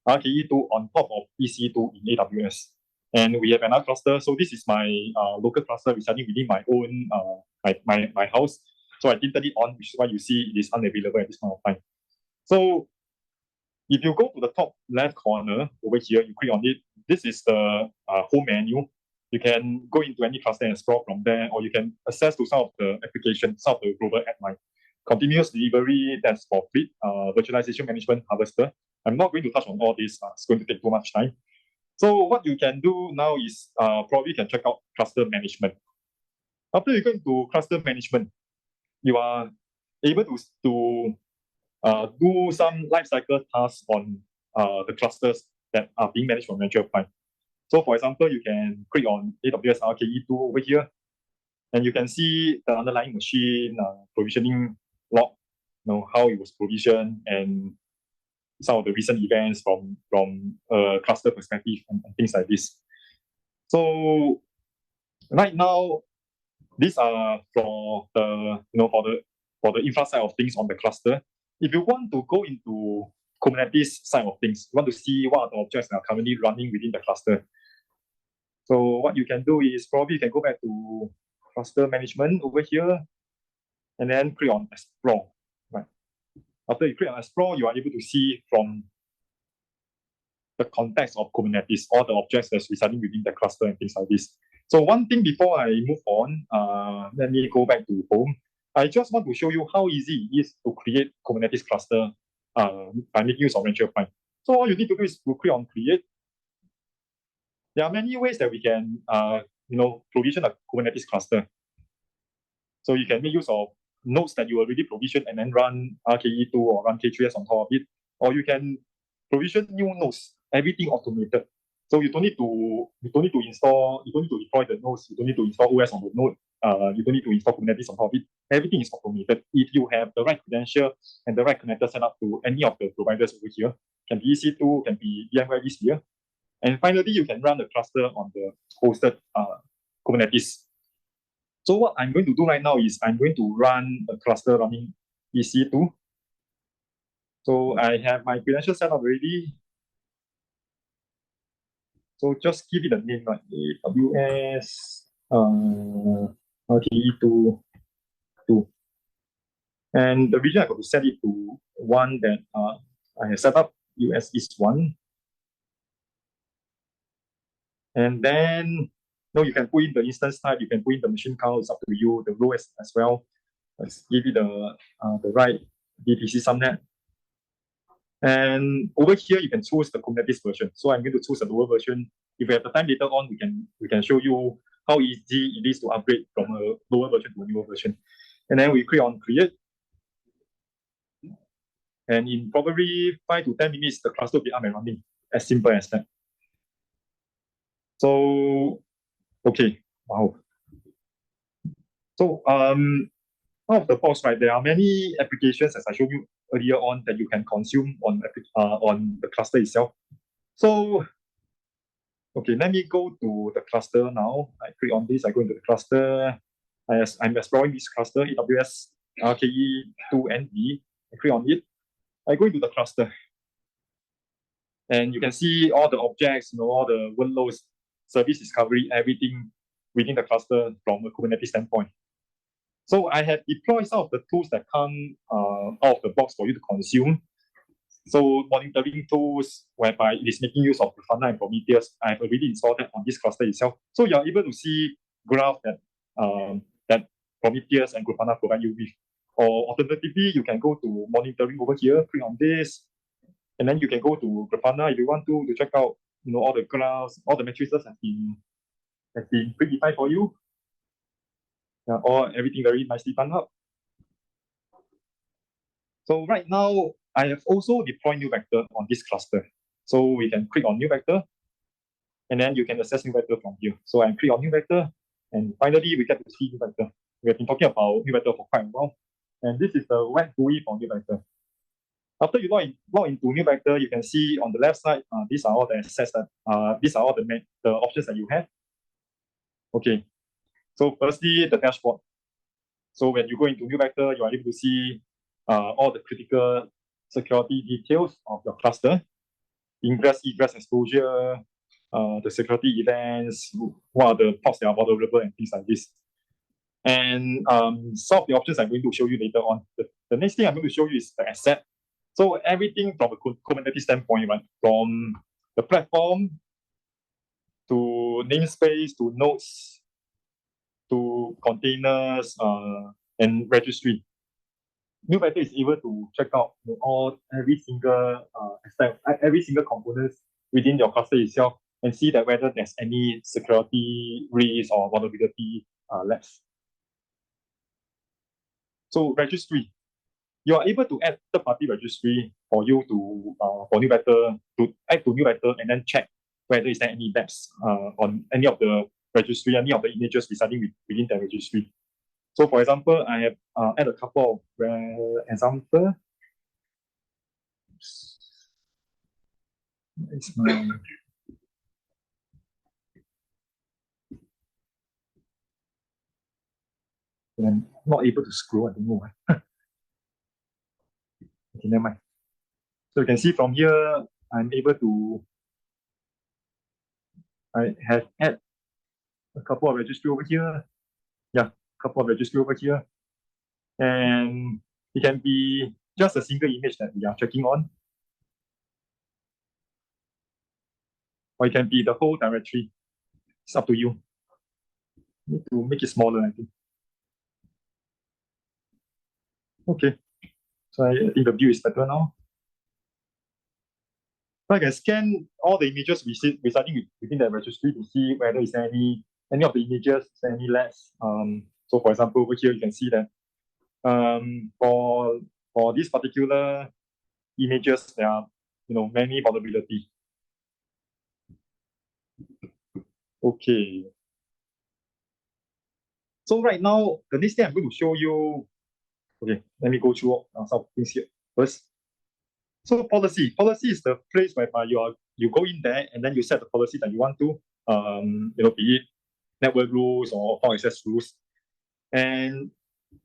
RKE2 on top of EC2 in AWS. And we have another cluster. So this is my local cluster residing within my own my house. So I didn't turn it on, which is why you see it is unavailable at this point of time. So if you go to the top left corner over here, you click on it. This is the home menu. You can go into any cluster and explore from there, or you can access to some of the applications, some of the global app like continuous delivery, that's for fleet, virtualization management, harvester. I'm not going to touch on all this. It's going to take too much time. So what you can do now is probably can check out cluster management. After you go into cluster management, you are able to do some lifecycle tasks on the clusters that are being managed from Venture Prime. So for example, you can click on AWS RKE2 over here, and you can see the underlying machine provisioning log, how it was provisioned, and some of the recent events from a cluster perspective and things like this. So right now, these are for the for the infra side of things on the cluster. If you want to go into Kubernetes side of things, you want to see what are the objects that are currently running within the cluster. So what you can do is probably you can go back to cluster management over here, and then click on explore. Right. After you click on explore, you are able to see from the context of Kubernetes all the objects that's residing within the cluster and things like this. So one thing before I move on, let me go back to home. I just want to show you how easy it is to create Kubernetes cluster by making use of Venture Prime. So all you need to do is to click on create. There are many ways that we can provision a Kubernetes cluster. So you can make use of nodes that you already provisioned and then run RKE2 or run K3s on top of it. Or you can provision new nodes, everything automated. So you don't need to install, you don't need to deploy the nodes, you don't need to install OS on the node, you don't need to install Kubernetes on top of it. Everything is automated. If you have the right credential and the right connector set up to any of the providers over here, can be EC2, can be VMware vSphere. And finally, you can run the cluster on the hosted Kubernetes. So what I'm going to do right now is I'm going to run a cluster running EC2. So I have my credential set up already. So just give it a name like AWS RKE2. And the region I got to set it to one that I have set up, US East 1. And then you can put in the instance type, you can put in the machine count, it's up to you, the row as well. Let's give it the right VPC subnet. And over here, you can choose the Kubernetes version. So I'm going to choose a lower version. If we have the time later on, we can show you how easy it is to upgrade from a lower version to a newer version. And then we click on create. And in probably 5 to 10 minutes, the cluster will be up and running. As simple as that. So, okay, wow. So, out of the box, right, there are many applications, as I showed you earlier on, that you can consume on the cluster itself. So, okay, let me go to the cluster now. I click on this, I go into the cluster. I'm exploring this cluster, AWS RKE2ND. I click on it. I go into the cluster. And you can see all the objects, all the workloads, service discovery, everything within the cluster from a Kubernetes standpoint. So I have deployed some of the tools that come out of the box for you to consume. So monitoring tools, whereby it is making use of Grafana and Prometheus, I have already installed that on this cluster itself. So you're able to see graph that that Prometheus and Grafana provide you with. Or alternatively, you can go to monitoring over here, click on this, and then you can go to Grafana if you want to check out all the graphs, all the matrices have been predefined for you. Or everything very nicely done up. So right now, I have also deployed new vector on this cluster. So we can click on new vector, and then you can access new vector from here. So I click on new vector, and finally we get to see new vector. We have been talking about new vector for quite a while, and this is the web GUI for new vector. After you log into new vector, you can see on the left side, these are all the access that these are all the options that you have. Okay. So firstly, the dashboard. So when you go into new vector, you are able to see all the critical security details of your cluster, ingress, egress exposure, the security events, what are the ports that are vulnerable and things like this. And some of the options I'm going to show you later on. The next thing I'm going to show you is the asset. So everything from a Kubernetes standpoint, right? From the platform to namespace to nodes to containers and registry. New Vector is able to check out every single aspect, every single component within your cluster itself, and see that whether there's any security risk or vulnerability left. So registry, you are able to add third-party registry for you to for New Vector to add to New Vector and then check whether is there any depths on any of the registry, any of the images residing within the registry. So for example, I have add a couple of example. It's my I'm not able to scroll, I don't know why. Okay, never mind. So you can see from here, I'm able to I have add a couple of registry over here. Yeah, a couple of registry over here. And it can be just a single image that we are checking on. Or it can be the whole directory. It's up to you. Need to make it smaller, I think. Okay. So I think the view is better now. So I can scan all the images residing within the registry to see whether is there any of the images, is there any less. So for example, over here you can see that for this particular images, there are many vulnerability. Okay. So right now, the next thing I'm going to show you. Okay, let me go through some things here first. So policy is the place whereby you go in there and then you set the policy that you want to, be it network rules or file access rules. And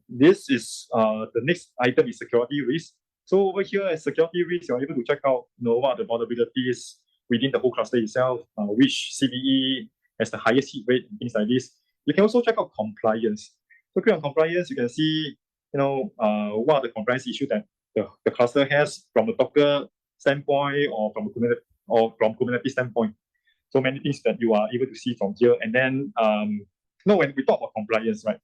this is the next item is security risk. So over here as security risk, you're able to check out what are the vulnerabilities within the whole cluster itself, which CVE has the highest hit rate and things like this. You can also check out compliance. So click on compliance, you can see what are the compliance issues that the cluster has from a Docker standpoint or from Kubernetes standpoint. So many things that you are able to see from here. And then when we talk about compliance, right?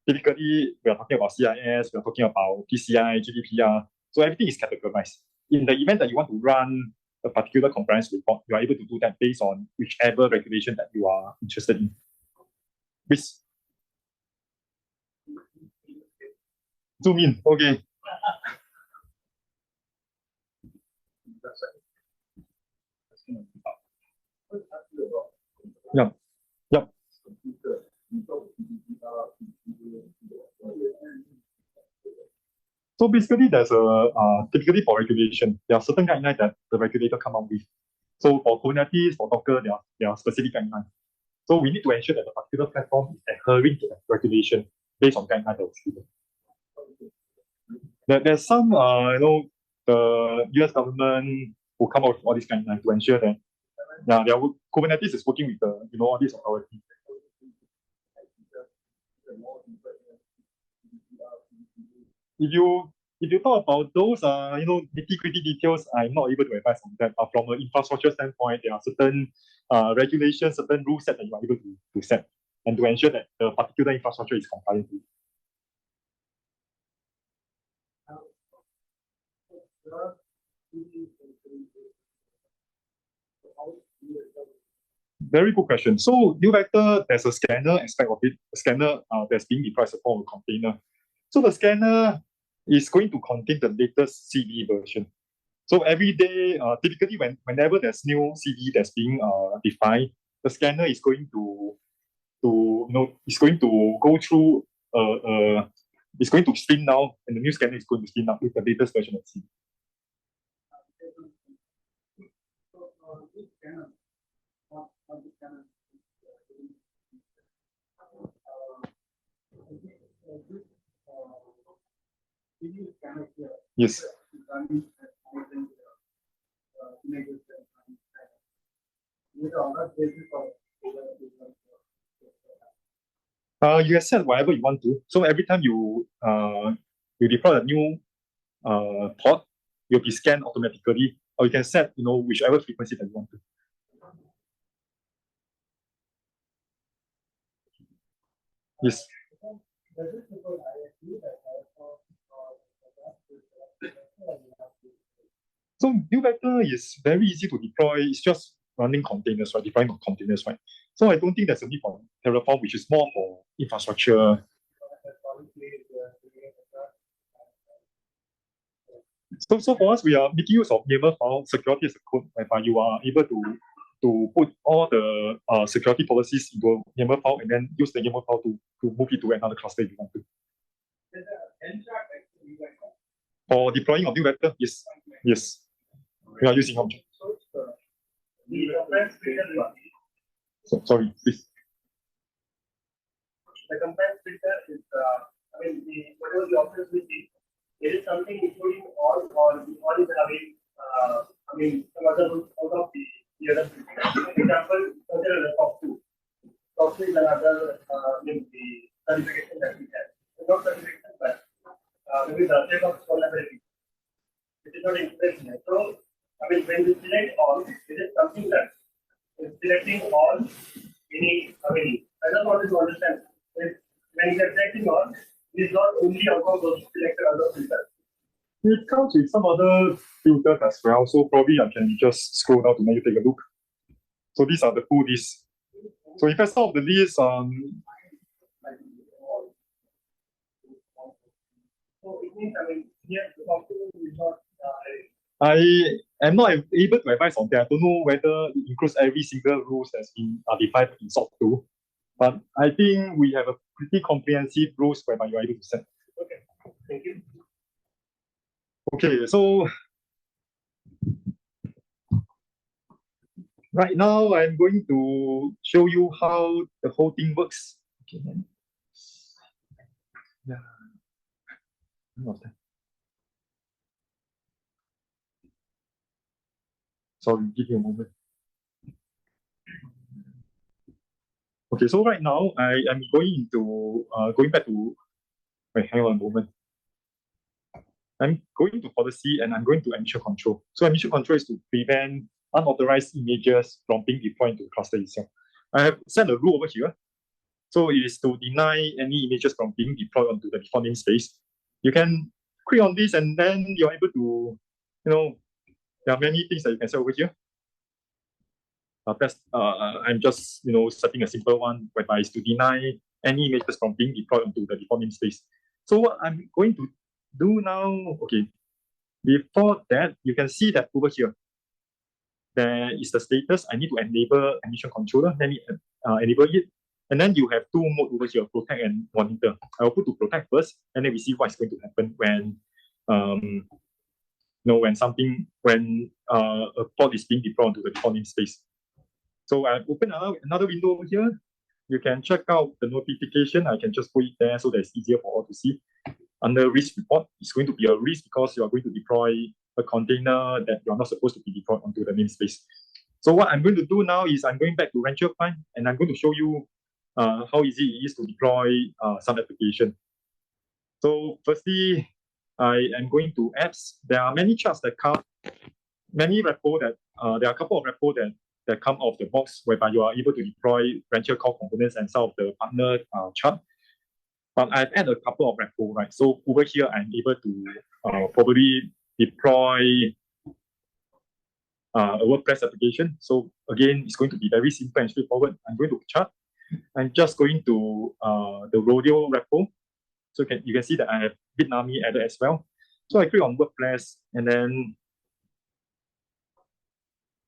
Typically, we are talking about CIS, we are talking about PCI, GDPR. So everything is categorized. In the event that you want to run a particular compliance report, you are able to do that based on whichever regulation that you are interested in. Please. Zoom in. Okay. Yeah. Yeah. So basically, there's typically for regulation, there are certain guidelines that the regulator come up with. So for Kubernetes, for Docker, there are specific guidelines. So we need to ensure that the particular platform is adhering to the regulation based on guidelines that was given. There's some, the US government will come up with all these guidelines to ensure that Kubernetes is working with the, all these authorities. If you talk about those, nitty-gritty details, I'm not able to advise on that. From an infrastructure standpoint, there are certain regulations, certain rules that you are able to set and to ensure that the particular infrastructure is compliant with. Very good question. So New Vector, there's a scanner aspect of it. A scanner that's being deployed as a form of container. So the scanner is going to contain the latest CVE version. So every day, typically whenever there's new CVE that's being defined, the scanner is going to go through it's going to stream now, and the new scanner is going to stream up with the latest version of CVE. Yes. You can set whatever you want to. So every time you deploy a new pod, you'll be scanned automatically, or you can set whichever frequency that you want to. Yes. So new vector is very easy to deploy. It's just running containers, right? Deploying on containers, right? So I don't think there's a need for Terraform, which is more for infrastructure. So for us, we are making use of YAML file security as a code, whereby you are able to put all the security policies into a YAML file and then use the YAML file to move it to another cluster if you want to. For deploying of new vector, yes. Yes. We are using object. So, sorry, please. The compliance filter is, whatever the options we see, there is something including all is having, some other rules out of the other filter. For example, consider the top two. Top two is another, the certification that we have. It's not certification, but maybe the check of vulnerability. It is not information. So, when we select all, it is something that is selecting all, meaning, I just wanted to understand. When you are selecting all, it is not only about those selected other filters. It comes with some other filters as well. So probably I can just scroll down to make you take a look. So these are the full lists. So if I saw the list, So it means, here the option is not. I am not able to advise on that. I don't know whether it includes every single rules that's been defined in SOC 2. But I think we have a pretty comprehensive rules whereby you are able to set. Okay, thank you. Okay, so right now I'm going to show you how the whole thing works. Okay, then. Yeah. Sorry, give me a moment. Okay, so right now I am going back to. Wait, hang on a moment. I'm going to policy and I'm going to emission control. So emission control is to prevent unauthorized images from being deployed into the cluster itself. I have set a rule over here. So it is to deny any images from being deployed onto the default namespace. You can click on this and then you're able to, there are many things that you can set over here. I'm just, setting a simple one whereby it's to deny any images from being deployed onto the default namespace. So what I'm going to do now, okay, before that, you can see that over here, there is the status. I need to enable emission controller. Let me enable it. And then you have two modes over here, protect and monitor. I will put to protect first, and then we see what's going to happen when, when a pod is being deployed to the default namespace. So I open another window over here. You can check out the notification. I can just put it there so that it's easier for all to see. Under risk report, it's going to be a risk because you are going to deploy a container that you're not supposed to be deployed onto the namespace. So what I'm going to do now is I'm going back to Rancher Client and I'm going to show you how easy it is to deploy some application. So firstly, I am going to apps. There are many charts that come, many repo that there are a couple of repo that come off the box whereby you are able to deploy Rancher core components and some of the partner chart. But I've added a couple of repo, right? So over here, I'm able to probably deploy a WordPress application. So again, it's going to be very simple and straightforward. I'm going to chart. I'm just going to the Rodeo repo. So you can see that I have Bitnami added as well. So I click on WordPress and then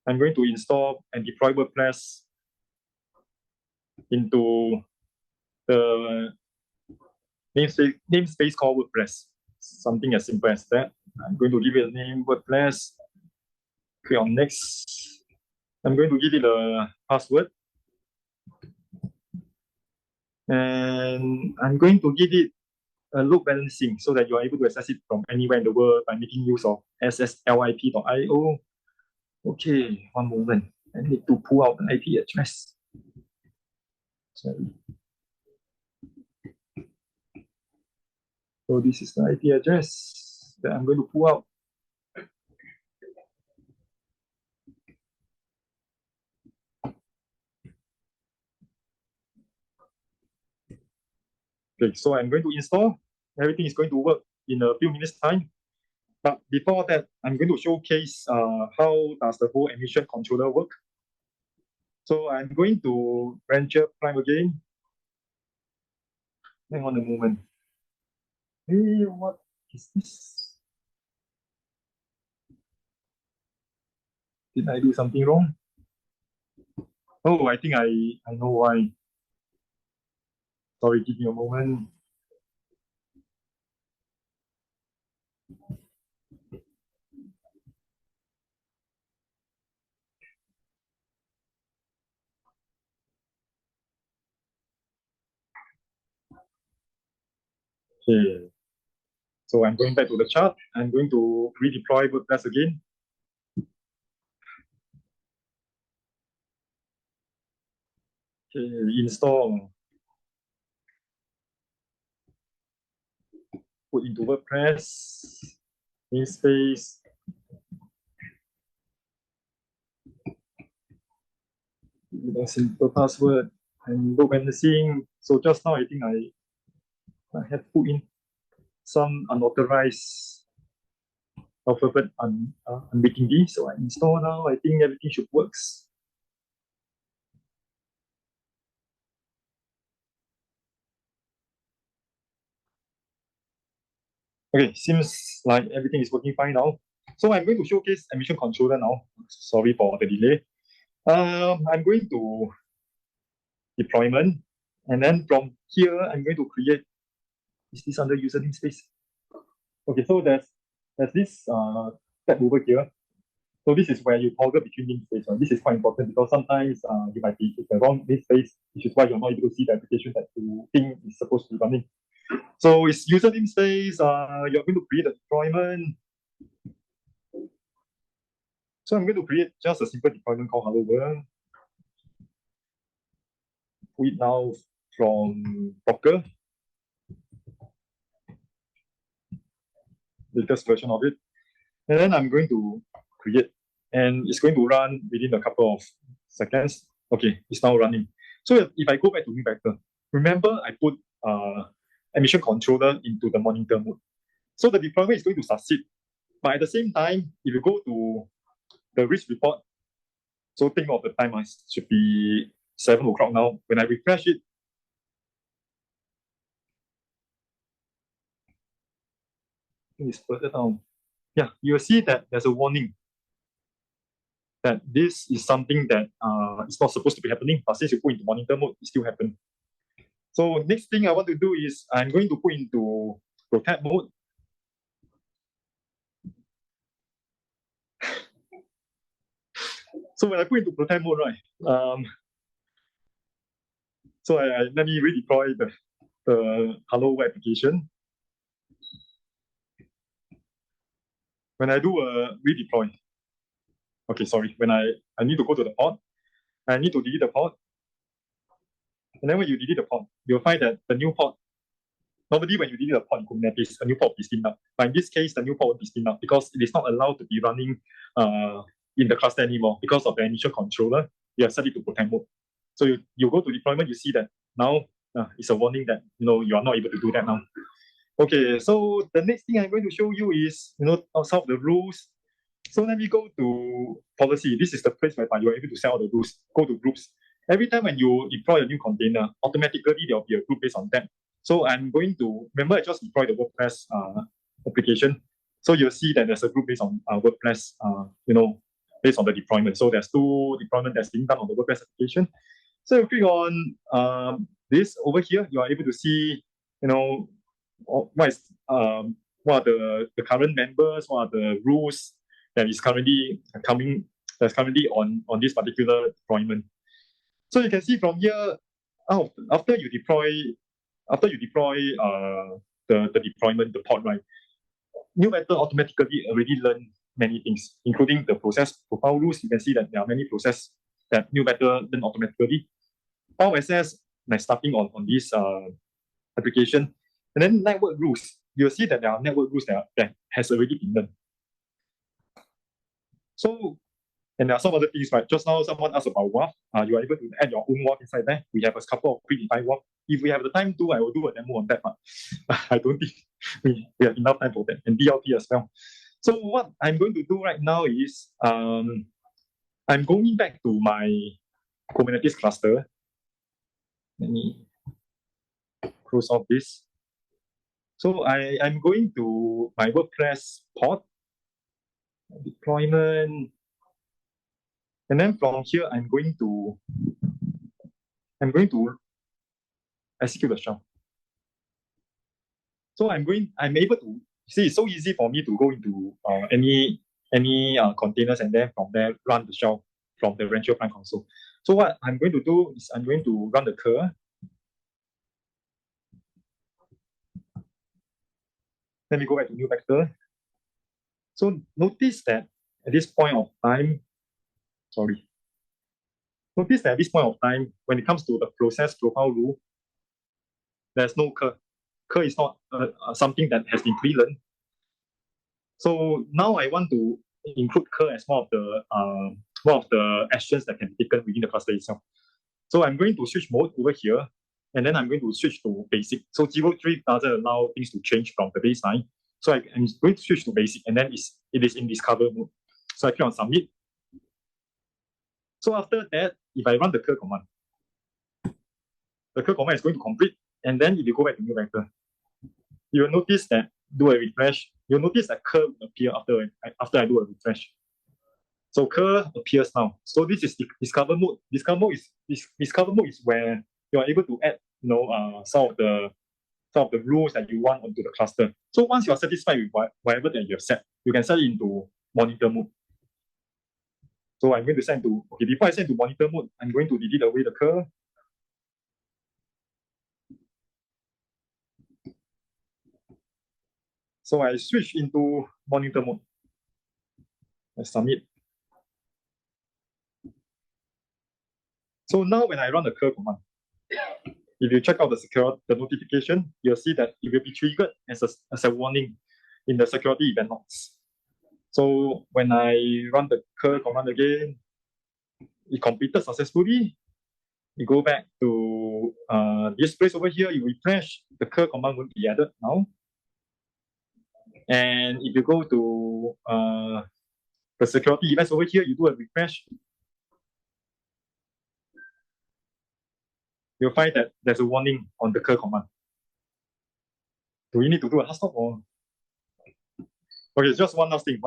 I'm going to install and deploy WordPress into the namespace called WordPress. Something as simple as that. I'm going to give it a name WordPress. Click on next. I'm going to give it a password. And I'm going to give it a load balancing so that you are able to access it from anywhere in the world by making use of sslip.io. Okay, one moment. I need to pull out the IP address. Sorry. So this is the IP address that I'm going to pull out. Okay, so I'm going to install. Everything is going to work in a few minutes time. But before that, I'm going to showcase how does the whole emission controller work. So I'm going to venture prime again. Hang on a moment. Hey, what is this? Did I do something wrong? Oh, I think I know why. Sorry, give me a moment. Okay. So I'm going back to the chart. I'm going to redeploy WordPress again. Okay, install. Put into WordPress. Namespace. With a simple password and load balancing. So just now I think I have put in some unauthorized alphabet unmaking D. So I install now. I think everything should works. Okay, seems like everything is working fine now. So I'm going to showcase emission controller now. Sorry for the delay. I'm going to deployment, and then from here I'm going to create. Is this under user namespace? Okay, so there's this tab over here. So this is where you toggle between namespace. Right? This is quite important because sometimes you might be in the wrong namespace, which is why you're not able to see the application that you think is supposed to be running. So it's user namespace. You're going to create a deployment. So I'm going to create just a simple deployment called hello world. Put it now from Docker, latest version of it. And then I'm going to create, and it's going to run within a couple of seconds. Okay, it's now running. So if I go back to new vector, remember I put emission controller into the monitor mode. So the deployment is going to succeed. But at the same time, if you go to the risk report, so think of the time, it should be 7 o'clock now. When I refresh it, it's further down. Yeah, you'll see that there's a warning that this is something that is not supposed to be happening, but since you put into monitor mode, it still happens. So next thing I want to do is I'm going to put into protect mode. So when I put into protect mode, right? So let me redeploy the Hello web application. When I do a redeploy, okay, sorry, when I need to go to the pod, I need to delete the pod. And then when you delete the pod, you'll find that the new pod, normally when you delete the pod in Kubernetes, a new pod will be spin up. But in this case, the new pod won't be spin up because it is not allowed to be running in the cluster anymore because of the initial controller. You have set it to protect mode. So you go to deployment, you see that now it's a warning that you are not able to do that now. Okay, so the next thing I'm going to show you is some of the rules. So let me go to policy. This is the place where you are able to set all the rules. Go to groups. Every time when you deploy a new container, automatically there will be a group based on that. So I'm going to remember I just deployed the WordPress application. So you'll see that there's a group based on WordPress, based on the deployment. So there's 2 deployment that's being done on the WordPress application. So you click on this over here, you are able to see, what are the current members, what are the rules that is currently on this particular deployment. So you can see from here, after you deploy the deployment, the pod, right? New method automatically already learn many things, including the process profile rules. You can see that there are many processes that new method learn automatically. File access, like starting on this application, and then network rules. you'll see that there are network rules that has already been done. So, and there are some other things, right? Just now, someone asked about WAF. You are able to add your own WAF inside there. We have a couple of predefined WAF. If we have the time to, I will do a demo on that part. I don't think we have enough time for that, and DLP as well. So what I'm going to do right now is I'm going back to my Kubernetes cluster. Let me close off this. So I'm going to my WordPress pod, deployment, and then from here I'm going to execute the shell. So I'm able to see it's so easy for me to go into any containers and then from there run the shell from the Rancher Prime console. So what I'm going to do is I'm going to run the curl. Let me go back to new vector. So notice that at this point of time, notice that at this point of time, when it comes to the process profile rule, there's no curl. Curl is not something that has been pre-learned. So now I want to include curl as one of the actions that can be taken within the cluster itself. So I'm going to switch mode over here, and then I'm going to switch to basic. So 0.3 doesn't allow things to change from the baseline. So I'm going to switch to basic, and then it is in discover mode. So I click on submit. So after that, if I run the curl command, the curl command is going to complete, and then if you go back to new vector, you will notice that do a refresh. You'll notice that curl will appear after I do a refresh. So curl appears now. So this is discover mode. Discover mode is where you are able to add some of the rules that you want onto the cluster. So once you are satisfied with whatever that you have set, you can set it into monitor mode. So I'm going to send to, okay, before I send to monitor mode, I'm going to delete away the curl. So I switch into monitor mode. I submit. So now when I run the curl command, if you check out the notification, you'll see that it will be triggered as a warning in the security event logs. So when I run the curl command again, it completed successfully. You go back to this place over here, you refresh, the curl command will be added now. And if you go to the security events over here, you do a refresh, you'll find that there's a warning on the curl command. Do we need to do a hard stop or? Okay, just one last thing.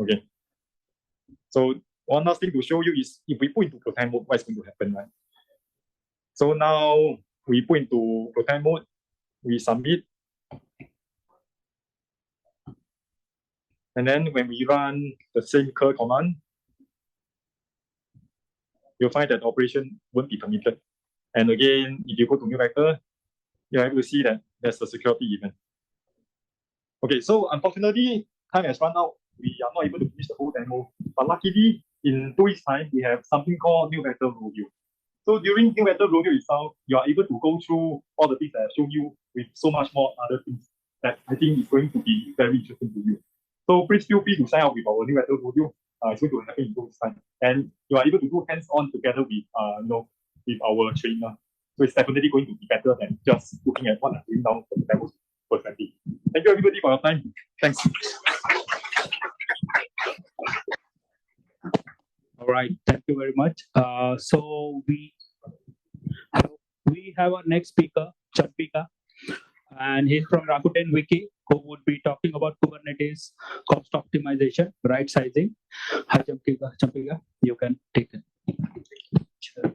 Okay. So one last thing to show you is if we put into protect mode, what is going to happen, right? So now we put into protect mode, we submit. And then when we run the same curl command, you'll find that the operation won't be permitted. And again, if you go to new vector, you're able to see that there's a security event. Okay, so unfortunately, time has run out. We are not able to finish the whole demo. But luckily, in 2 weeks' time, we have something called new vector review. So during new vector review itself, you are able to go through all the things that I've shown you with so much more other things that I think is going to be very interesting to you. So please feel free to sign up with our new vector review. It's going to happen in 2 weeks' time. And you are able to do hands-on together with with our trainer. So it's definitely going to be better than just looking at what I'm doing now from the demo perspective. Thank you everybody for your time. Thanks. All right, thank you very much. So we have our next speaker, Champika, and he's from Rakuten Wiki, who would be talking about Kubernetes cost optimization, right sizing. Hi, Champika, you can take it. Sure.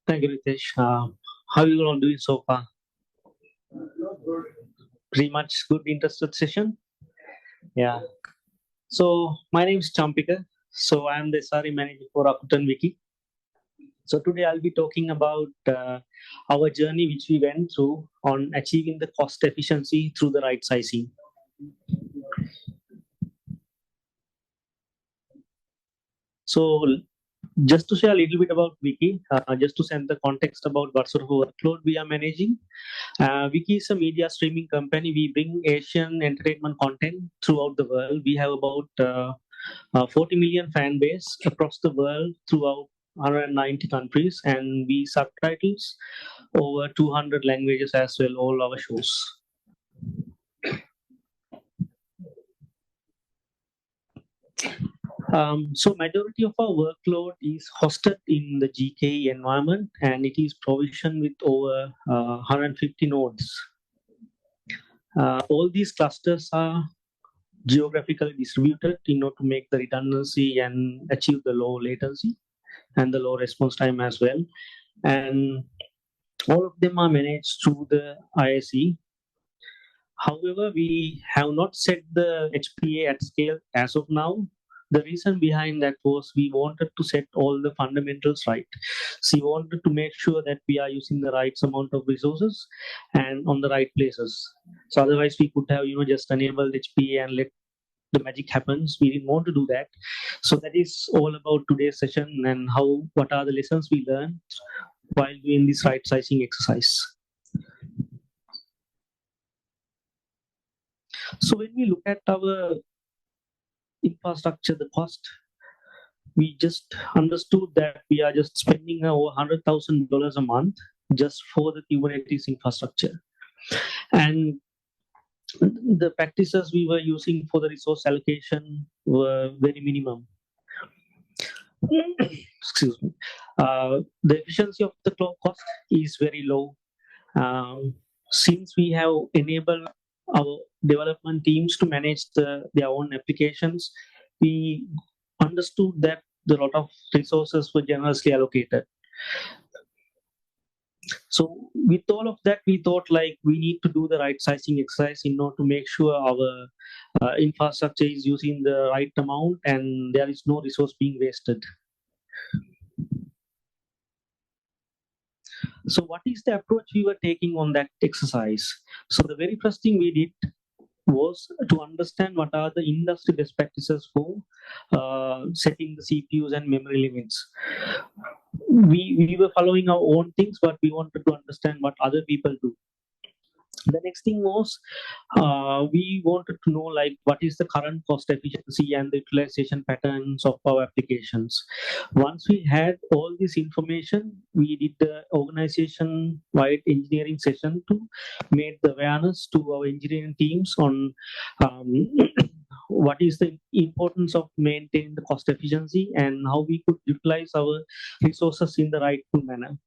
Thank you, Ritesh. How are you all doing so far? pretty much good interested session. Yeah. So my name is Champika. So I am the SRE manager for Rakuten Wiki. So today I'll be talking about our journey which we went through on achieving the cost efficiency through the right sizing. So just to share a little bit about Wiki, just to set the context about what sort of workload we are managing. Wiki is a media streaming company. We bring Asian entertainment content throughout the world. We have about 40 million fan base across the world throughout 190 countries, and we subtitles over 200 languages as well, all our shows. So majority of our workload is hosted in the GKE environment, and it is provisioned with over 150 nodes. All these clusters are geographically distributed in order to make the redundancy and achieve the low latency and the low response time as well. And all of them are managed through the ISE. However, we have not set the HPA at scale as of now. The reason behind that was we wanted to set all the fundamentals right. So we wanted to make sure that we are using the right amount of resources and on the right places. So otherwise we could have just enabled HPA and let the magic happens. We didn't want to do that. So that is all about today's session and what are the lessons we learned while doing this right sizing exercise. So when we look at our infrastructure, the cost, we just understood that we are just spending over $100,000 a month just for the Kubernetes infrastructure. And the practices we were using for the resource allocation were very minimum. Excuse me. The efficiency of the cost is very low. Since we have enabled our development teams to manage their own applications, we understood that a lot of resources were generously allocated. So with all of that, we thought like we need to do the right sizing exercise in order to make sure our infrastructure is using the right amount and there is no resource being wasted. So what is the approach we were taking on that exercise? So the very first thing we did was to understand what are the industry best practices for setting the CPUs and memory limits. We were following our own things, but we wanted to understand what other people do. The next thing was we wanted to know like what is the current cost efficiency and the utilization patterns of our applications. Once we had all this information, we did the organization-wide engineering session to make the awareness to our engineering teams on what is the importance of maintaining the cost efficiency and how we could utilize our resources in the rightful manner.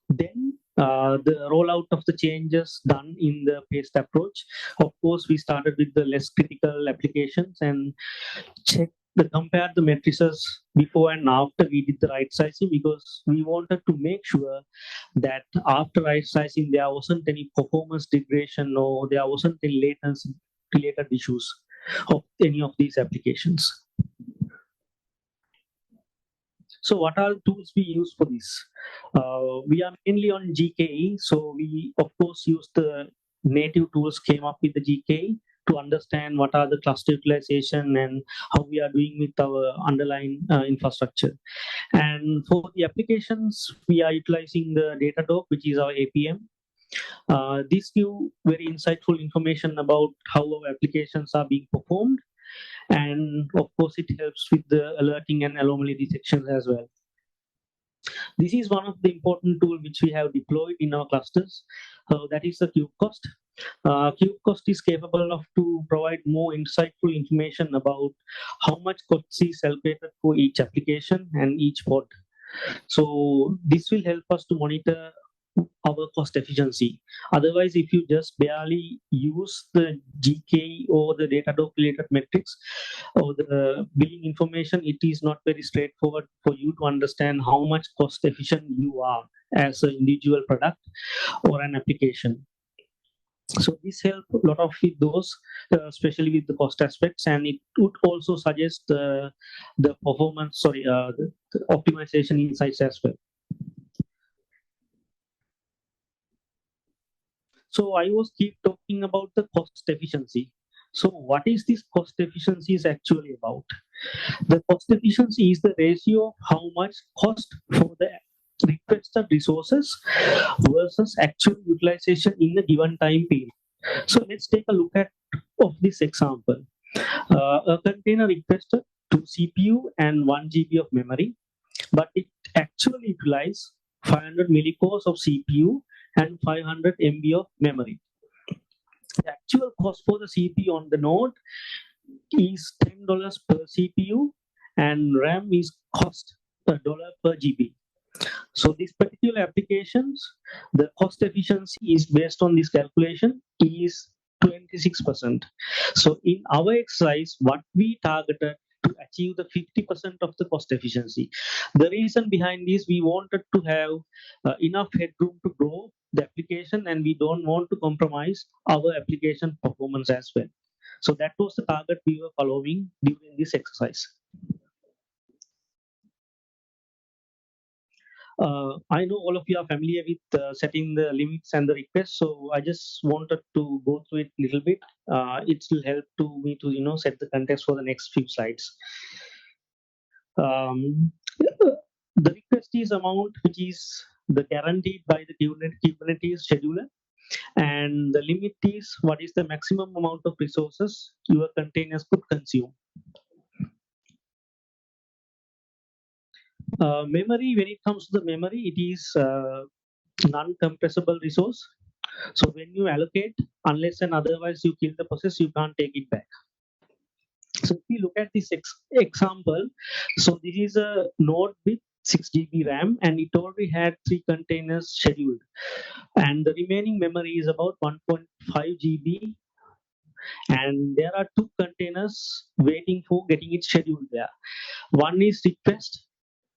Then the rollout of the changes done in the paced approach. Of course, we started with the less critical applications and compared the matrices before and after we did the right sizing, because we wanted to make sure that after right sizing there wasn't any performance degradation or there wasn't any latency related issues of any of these applications. So what are the tools we use for this? We are mainly on GKE. So we, of course, use the native tools came up with the GKE to understand what are the cluster utilization and how we are doing with our underlying infrastructure. And for the applications, we are utilizing the Datadog, which is our APM. These give very insightful information about how our applications are being performed. And of course, it helps with the alerting and anomaly detections as well. This is one of the important tools which we have deployed in our clusters. That is the KubeCost. KubeCost is capable of to provide more insightful information about how much cost is allocated for each application and each pod. So this will help us to monitor our cost efficiency. Otherwise, if you just barely use the GK or the Datadog related metrics or the billing information, it is not very straightforward for you to understand how much cost efficient you are as an individual product or an application. So this help a lot of with those, especially with the cost aspects, and it would also suggest the performance, the optimization insights as well. So I was keep talking about the cost efficiency. So what is this cost efficiency is actually about? The cost efficiency is the ratio of how much cost for the requested resources versus actual utilization in a given time period. So let's take a look at of this example. A container requested 2 CPU and 1 GB of memory, but it actually utilizes 500 millicores of CPU and 500 MB of memory. The actual cost for the CPU on the node is $10 per CPU, and RAM is cost $1 per GB. So these particular applications, the cost efficiency is based on this calculation is 26%. So in our exercise, what we targeted to achieve the 50% of the cost efficiency. The reason behind this, we wanted to have enough headroom to grow the application, and we don't want to compromise our application performance as well. So that was the target we were following during this exercise. I know all of you are familiar with setting the limits and the requests, so I just wanted to go through it a little bit. It will help to me to set the context for the next few slides. The request is amount which is the guaranteed by the Kubernetes scheduler, and the limit is what is the maximum amount of resources your containers could consume. Memory, when it comes to the memory, it is non-compressible resource. So when you allocate, unless and otherwise you kill the process, you can't take it back. So if you look at this example, so this is a node with 6 GB RAM, and it already had 3 containers scheduled, and the remaining memory is about 1.5 GB, and there are 2 containers waiting for getting it scheduled there. One is request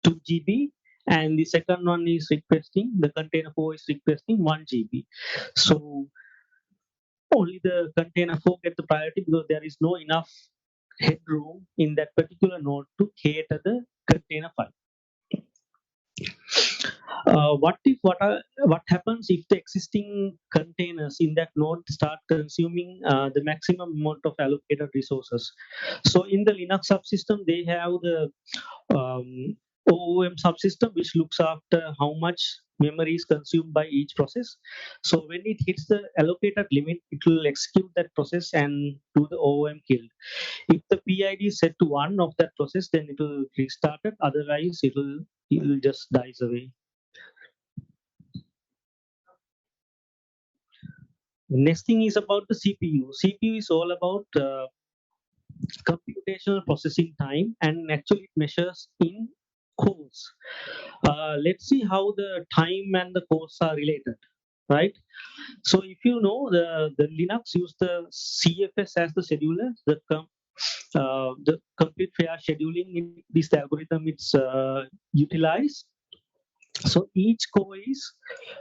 2 GB, and the second one is requesting, the container 4 is requesting 1 GB. So only the container 4 get the priority because there is no enough headroom in that particular node to cater the container 5. What happens if the existing containers in that node start consuming the maximum amount of allocated resources? So in the Linux subsystem, they have the OOM subsystem, which looks after how much memory is consumed by each process. So when it hits the allocated limit, it will execute that process and do the OOM kill. If the PID is set to 1 of that process, then it will restart it. Otherwise, it will just dies away. Next thing is about the CPU. CPU is all about computational processing time, and actually it measures in cores. Let's see how the time and the cores are related, right? So if you know the Linux use the CFS as the scheduler, the complete fair scheduling in this algorithm it's utilized. So each core is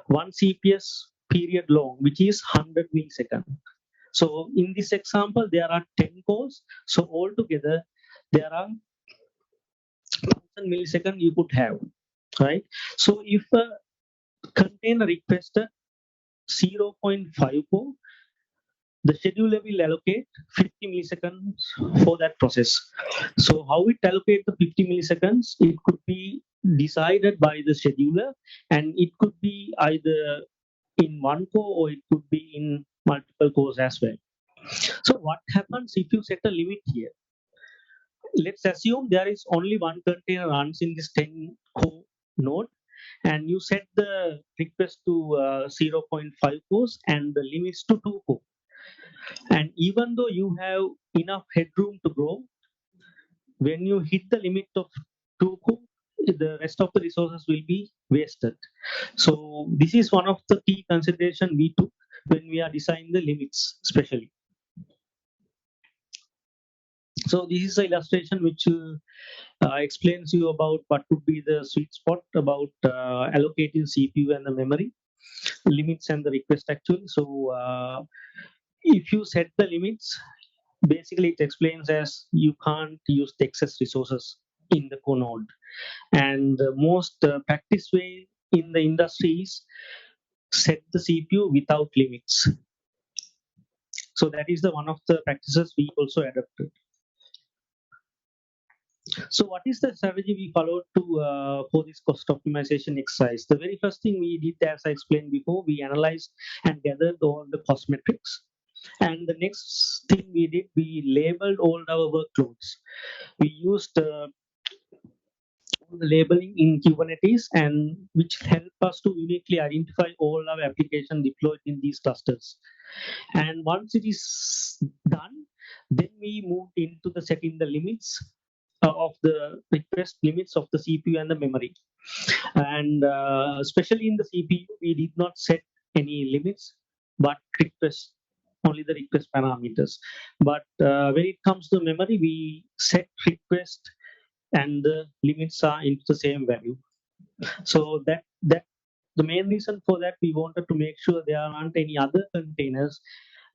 1 CPS period long, which is 100 milliseconds. So in this example, there are 10 cores. So altogether, there are 1000 milliseconds you could have, right? So if a container requested 0.5 core, the scheduler will allocate 50 milliseconds for that process. So how it allocates the 50 milliseconds, it could be decided by the scheduler, and it could be either in one core or it could be in multiple cores as well. So what happens if you set a limit here? Let's assume there is only one container runs in this 10 core node, and you set the request to 0.5 cores and the limits to 2 core. And even though you have enough headroom to grow, when you hit the limit of 2 core, the rest of the resources will be wasted. So this is one of the key consideration we took when we are designing the limits, especially. So this is an illustration which explains you about what could be the sweet spot about allocating CPU and the memory. limits and the request actually. So if you set the limits, basically it explains as you can't use the excess resources in the core node. And the most practice way in the industry is set the CPU without limits. So that is the one of the practices we also adopted. So what is the strategy we followed to for this cost optimization exercise? The very first thing we did, as I explained before, we analyzed and gathered all the cost metrics. And the next thing we did, we labeled all our workloads. We used the labeling in Kubernetes, and which help us to uniquely identify all our application deployed in these clusters. And once it is done, then we moved into the setting the limits of the request limits of the CPU and the memory. And especially in the CPU, we did not set any limits, but request only the request parameters. But when it comes to memory, we set request and the limits are into the same value. So that the main reason for that, we wanted to make sure there aren't any other containers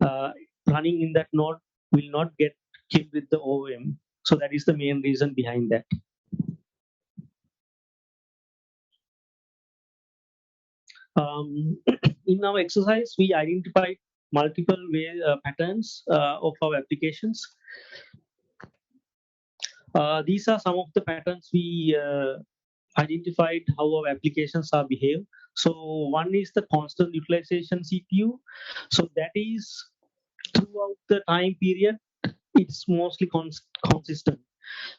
running in that node will not get killed with the OM. So that is the main reason behind that. In our exercise, we identified multiple patterns of our applications. These are some of the patterns we identified how our applications are behave. So one is the constant utilization CPU. So that is throughout the time period, it's mostly consistent.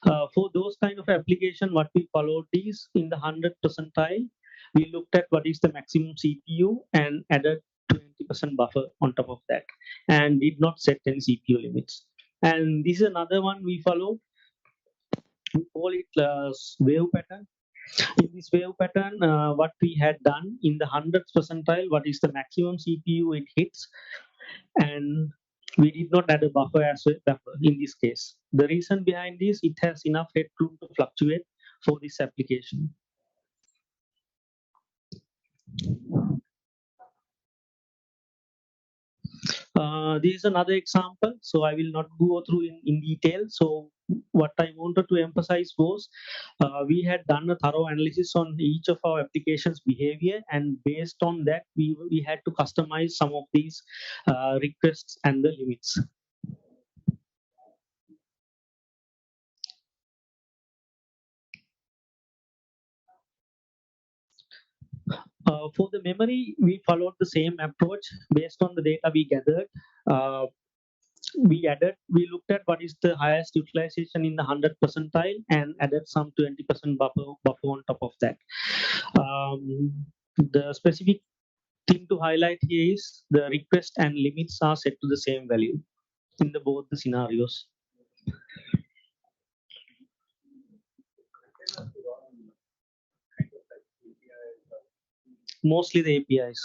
For those kind of application, what we followed is in the 100 percentile, we looked at what is the maximum CPU and added 20% buffer on top of that, and did not set any CPU limits. And this is another one we follow. We call it wave pattern. In this wave pattern, what we had done in the 100th percentile, what is the maximum CPU it hits, and we did not add a buffer as well buffer in this case. The reason behind this, it has enough headroom to fluctuate for this application. This is another example, so I will not go through in detail. So what I wanted to emphasize was we had done a thorough analysis on each of our applications behavior, and based on that we had to customize some of these requests and the limits. For the memory, we followed the same approach based on the data we gathered. We looked at what is the highest utilization in the 100 percentile and added some 20% buffer on top of that. The specific thing to highlight here is the request and limits are set to the same value in both the scenarios. Mostly the APIs.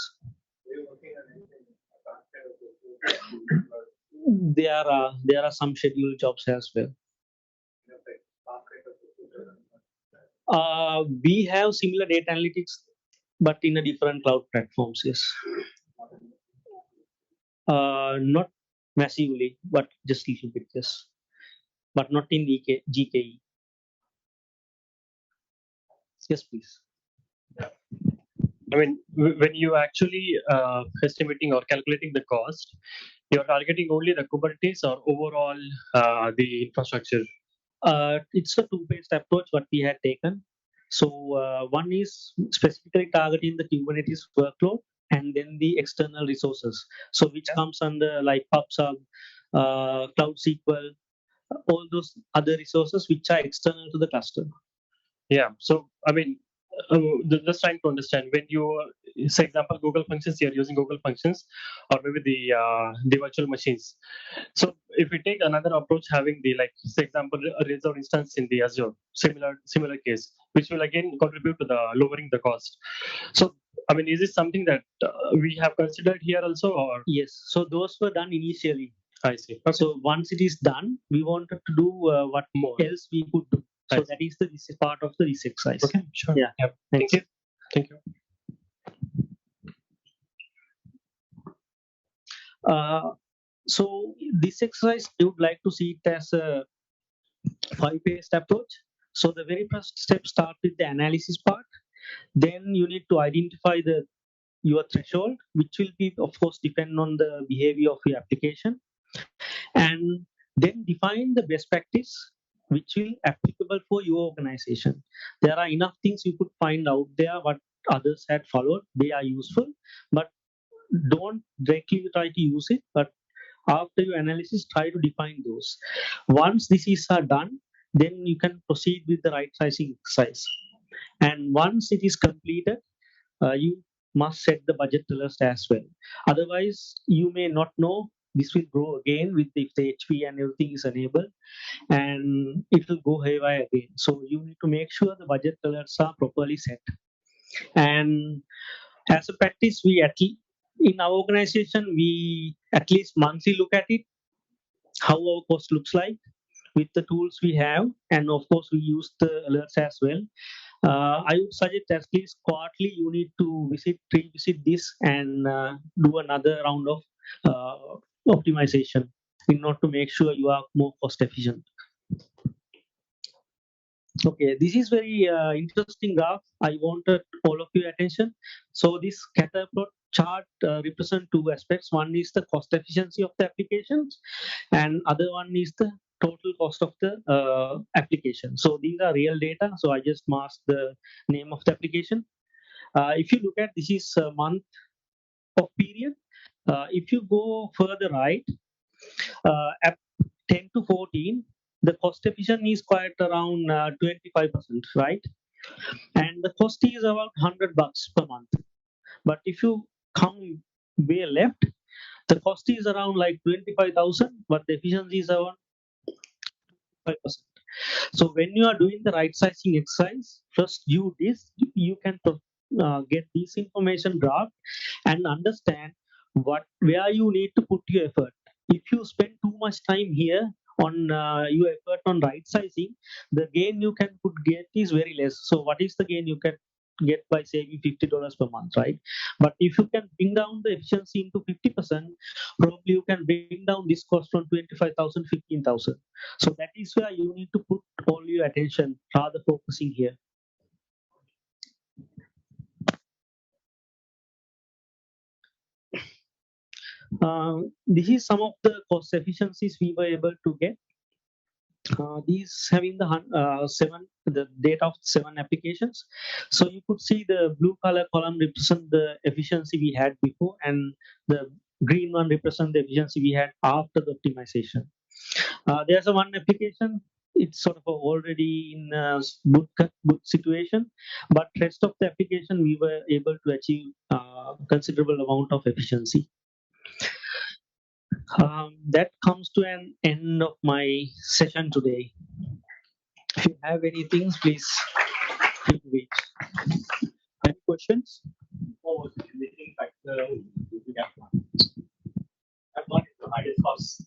There are some scheduled jobs as well. We have similar data analytics, but in a different cloud platforms. Yes. Not massively, but just a little bit. Yes, but not in GKE. Yes, please. I mean, when you actually estimating or calculating the cost, you're targeting only the Kubernetes or overall the infrastructure? It's a two-phased approach what we had taken. So one is specifically targeting the Kubernetes workload, and then the external resources. So which comes under like PubSub, Cloud SQL, all those other resources which are external to the cluster. Yeah. So I mean, just trying to understand when you say example Google Functions, you're using Google Functions, or maybe the virtual machines. So if we take another approach, having the like say example a reserved instance in the Azure, similar case, which will again contribute to the lowering the cost. So I mean, is this something that we have considered here also, or? Yes. So those were done initially. I see. Okay. So once it is done, we wanted to do what more else we could do. So that is this is part of the exercise. Okay, sure. Yeah. Yep. Thank you. Thank you. So this exercise, I would like to see it as a five-paced approach. So the very first step start with the analysis part. Then you need to identify your threshold, which will be, of course, depend on the behavior of your application, and then define the best practice which will applicable for your organization. There are enough things you could find out there what others had followed. They are useful, but don't directly try to use it. But after your analysis, try to define those. Once this is done, then you can proceed with the right sizing exercise. And once it is completed, you must set the budget list as well. Otherwise, you may not know this will grow again with if the HP and everything is enabled, and it will go haywire again. So you need to make sure the budget alerts are properly set. And as a practice, in our organization we at least monthly look at it, how our cost looks like with the tools we have, and of course we use the alerts as well. I would suggest at least quarterly you need to revisit this and do another round of optimization in order to make sure you are more cost efficient. Okay, this is very interesting graph. I wanted all of your attention. So this scatter plot chart represent two aspects. One is the cost efficiency of the applications, and other one is the total cost of the application. So these are real data. So I just masked the name of the application. If you look at this is a month of period. If you go further right, at 10 to 14, the cost efficiency is quite around 25%, right? And the cost is about $100 per month. But if you come way left, the cost is around like 25,000, but the efficiency is around 5%. So when you are doing the right sizing exercise, first you you can get this information draft and understand where you need to put your effort. If you spend too much time here on your effort on right sizing, the gain you can could get is very less. So what is the gain you can get by saving $50 per month, right? But if you can bring down the efficiency into 50%, probably you can bring down this cost from 25,000 15,000. So that is where you need to put all your attention rather focusing here. This is some of the cost efficiencies we were able to get. These having the data of 7 applications. So you could see the blue color column represent the efficiency we had before, and the green one represent the efficiency we had after the optimization. There's a one application. It's sort of already in a good situation, but rest of the application we were able to achieve considerable amount of efficiency. That comes to an end of my session today. If you have anything, please feel free. Any questions? What was the limiting factor to that one? And what is the highest cost?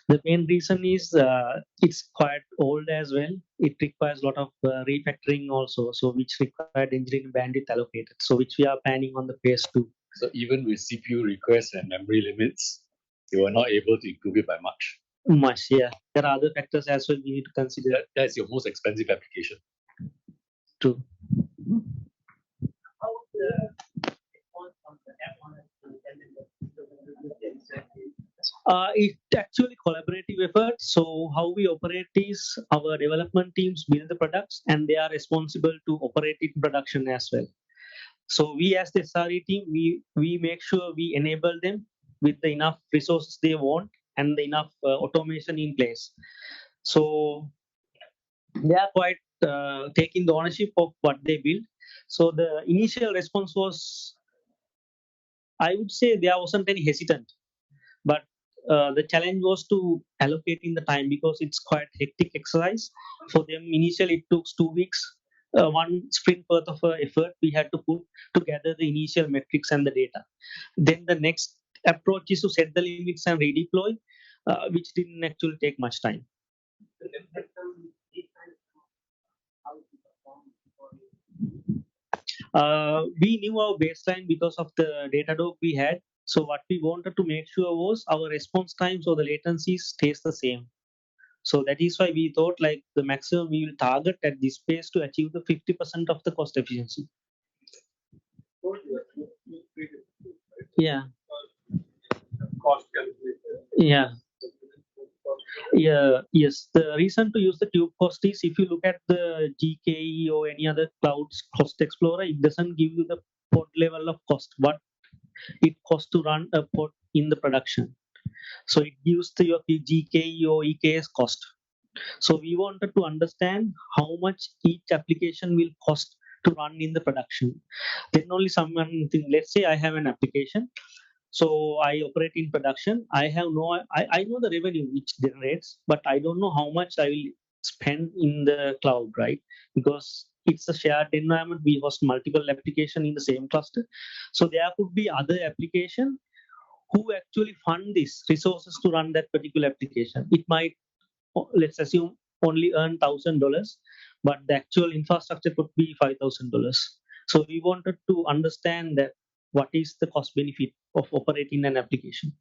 The main reason is it's quite old as well. It requires a lot of refactoring also, so which required engineering bandwidth allocated. So which we are planning on the phase 2. So even with CPU requests and memory limits, you were not able to improve it by much. Much, yeah. There are other factors as well we need to consider. That's your most expensive application. True. It's actually collaborative effort. So how we operate is our development teams build the products and they are responsible to operate it in production as well. So we as the SRE team, we make sure we enable them with the enough resources they want and the enough automation in place. So they are quite taking the ownership of what they build. So the initial response was, I would say there wasn't any hesitant, but the challenge was to allocate in the time because it's quite hectic exercise for them. Initially, it took 2 weeks, one sprint worth of effort we had to put to gather the initial metrics and the data. Then the next approach is to set the limits and redeploy, which didn't actually take much time. We knew our baseline because of the Datadog we had. So what we wanted to make sure was our response times or the latency stays the same. So that is why we thought like the maximum we will target at this space to achieve the 50% of the cost efficiency. Yeah. Cost calculator. Yeah. Yeah, yes. The reason to use the tube cost is if you look at the GKE or any other clouds cost explorer, it doesn't give you the pod level of cost, what it costs to run a pod in the production. So it gives the your GKE or EKS cost. So we wanted to understand how much each application will cost to run in the production. Then only someone think, let's say I have an application, so I operate in production. I have no, I know the revenue which generates, but I don't know how much I will spend in the cloud, right? Because it's a shared environment. We host multiple application in the same cluster. So there could be other application who actually fund these resources to run that particular application. It might, let's assume, only earn $1,000, but the actual infrastructure could be $5,000. So we wanted to understand that what is the cost benefit of operating an application.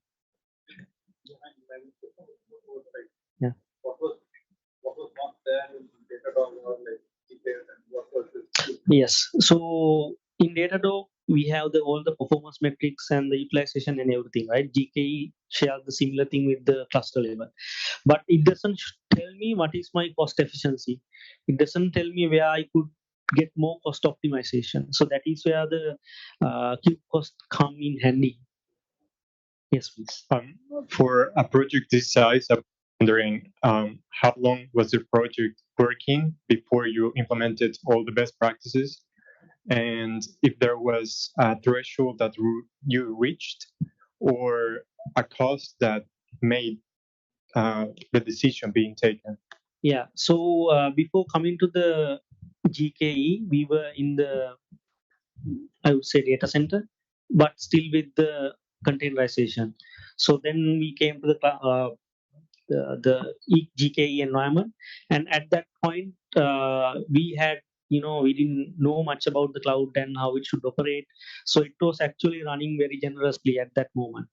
Yeah. What was not there in Datadog or like details and what was this? Yes. So in Datadog, we have all the performance metrics and the utilization and everything, right? GKE shares the similar thing with the cluster level, but it doesn't tell me what is my cost efficiency. It doesn't tell me where I could get more cost optimization. So that is where the cube cost come in handy. Yes, please. For a project this size, I'm wondering how long was the project working before you implemented all the best practices, and if there was a threshold that you reached or a cost that made the decision being taken. Yeah. So before coming to the GKE, we were in the, I would say, data center, but still with the containerization. So then we came to the GKE environment, and at that point, we had, we didn't know much about the cloud and how it should operate. So it was actually running very generously at that moment.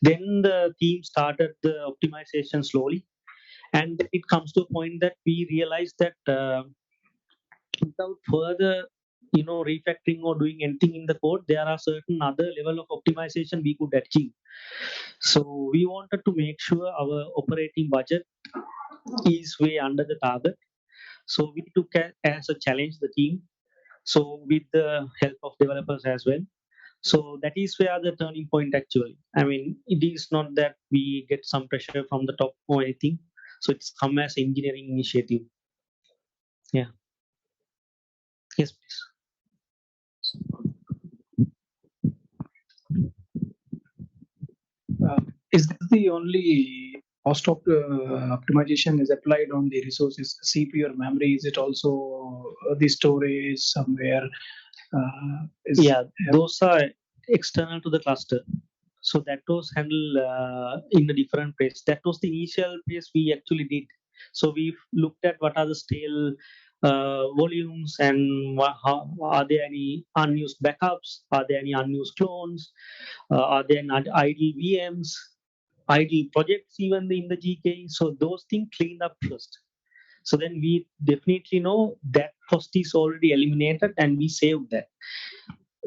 Then the team started the optimization slowly, and it comes to a point that we realized that without further refactoring or doing anything in the code, there are certain other level of optimization we could achieve. So we wanted to make sure our operating budget is way under the target. So we took as a challenge the team, so with the help of developers as well. So that is where the turning point actually. I mean, it is not that we get some pressure from the top or anything. So it's come as engineering initiative. Yeah. Yes, please. Is this the only cost of optimization is applied on the resources, CPU or memory? Is it also the storage somewhere? Yeah, those are external to the cluster. So that was handled in a different place. That was the initial place we actually did. So we looked at what are the stale volumes and are there any unused backups? Are there any unused clones? Are there any idle VMs, idle projects even in the GK? So those things cleaned up first. So then we definitely know that cost is already eliminated and we saved that.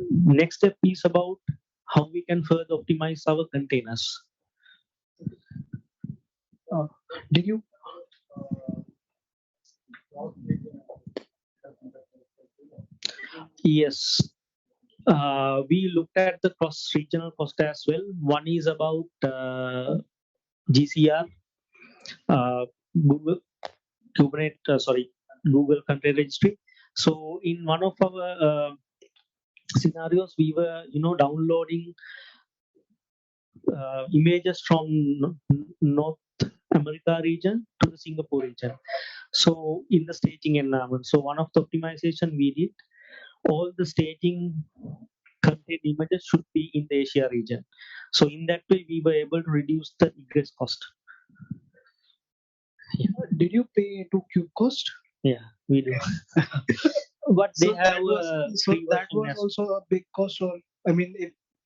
Next step is about how we can further optimize our containers. Did you? Yes. We looked at the cross-regional cost as well. One is about GCR, Google Kubernetes, Google Container Registry. So in one of our scenarios, we were downloading images from North America region to the Singapore region. So in the staging environment, so one of the optimization we did, all the staging content images should be in the Asia region. So in that way, we were able to reduce the egress cost. Did you pay to cube cost? Yeah, we do. But they have that was also a big cost, or I mean,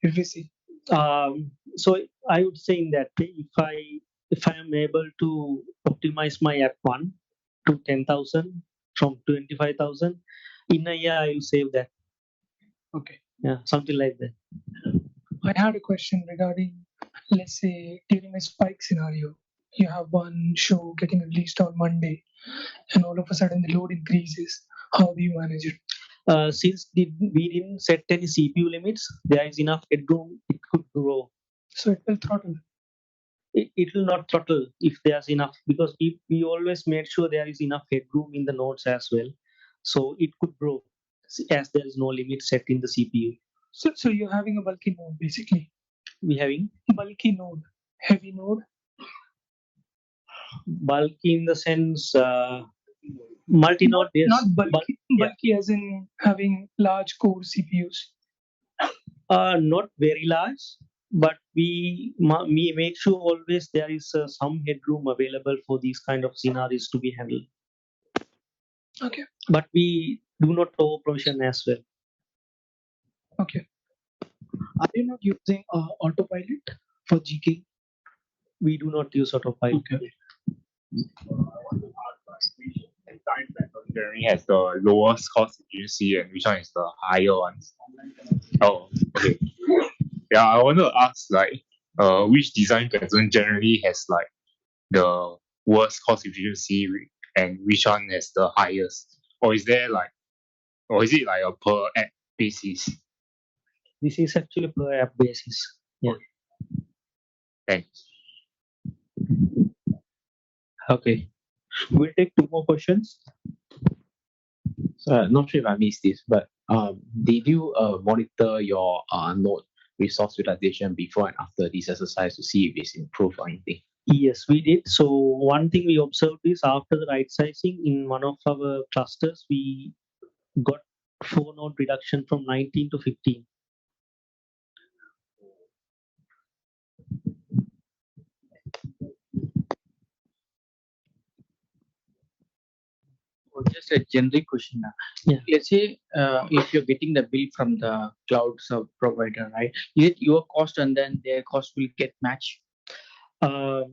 if we see. So I would say in that way, if I am able to optimize my app one to 10,000 from 25,000 in a year, I will save that. Okay. Yeah, something like that. I had a question regarding, let's say, during a spike scenario, you have one show getting released on Monday, and all of a sudden the load increases. How do you manage it? Since we didn't set any CPU limits, there is enough headroom. It could grow. So it will throttle. It will not throttle if there's enough, because we always made sure there is enough headroom in the nodes as well. So it could grow as there is no limit set in the CPU. So you're having a bulky node basically. We having Bulky node, heavy node. bulky in the sense multi-node. Yes. Not bulky, Yeah. bulky as in having large core CPUs. Not very large, but we make sure always there is some headroom available for these kind of scenarios to be handled. Okay. But we do not over provision as well. Okay. Are you not using autopilot for GK? We do not use autopilot. Okay. Generally has the lowest cost efficiency and which one is the higher ones? Oh, okay. Yeah, I want to ask which design pattern generally has like the worst cost efficiency and which one has the highest? Or is it like a per app basis? This is actually per app basis. Yeah. Thanks. Okay. We'll take two more questions. So not sure if I missed this, but did you monitor your node resource utilization before and after this exercise to see if it's improved or anything? Yes, we did. So one thing we observed is after the right sizing in one of our clusters, we got 4 node reduction from 19 to 15. Just a generic question. Yeah. Let's say if you're getting the bill from the cloud provider, right? Yet your cost and then their cost will get matched. The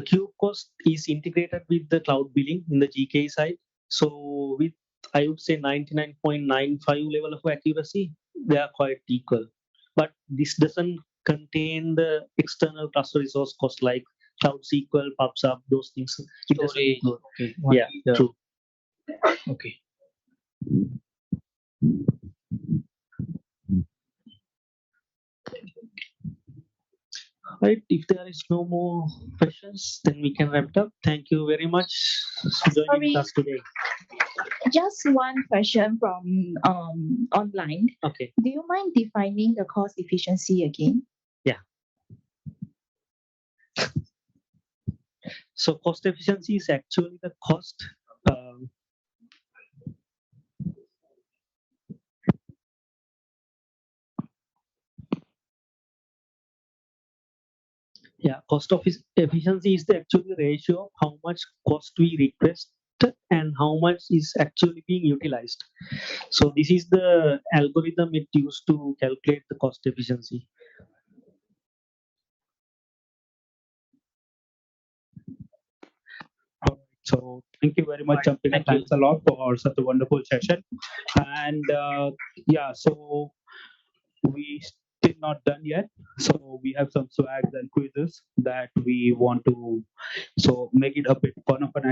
cube cost is integrated with the cloud billing in the GK side. So with, I would say, 99.95 level of accuracy, they are quite equal. But this doesn't contain the external cluster resource cost like Cloud SQL, PubSub, those things. It doesn't include. Okay. Yeah, true. Okay. Right. If there is no more questions, then we can wrap it up. Thank you very much for joining us today. Just one question from online. Okay. Do you mind defining the cost efficiency again? Yeah. So cost efficiency is actually the cost. Cost of efficiency is the actual ratio of how much cost we request and how much is actually being utilized. So this is the algorithm it used to calculate the cost efficiency. So thank you very much, Champika. Thanks a lot for such a wonderful session. And so we still not done yet. So we have some swags and quizzes that we want to make it a bit fun of an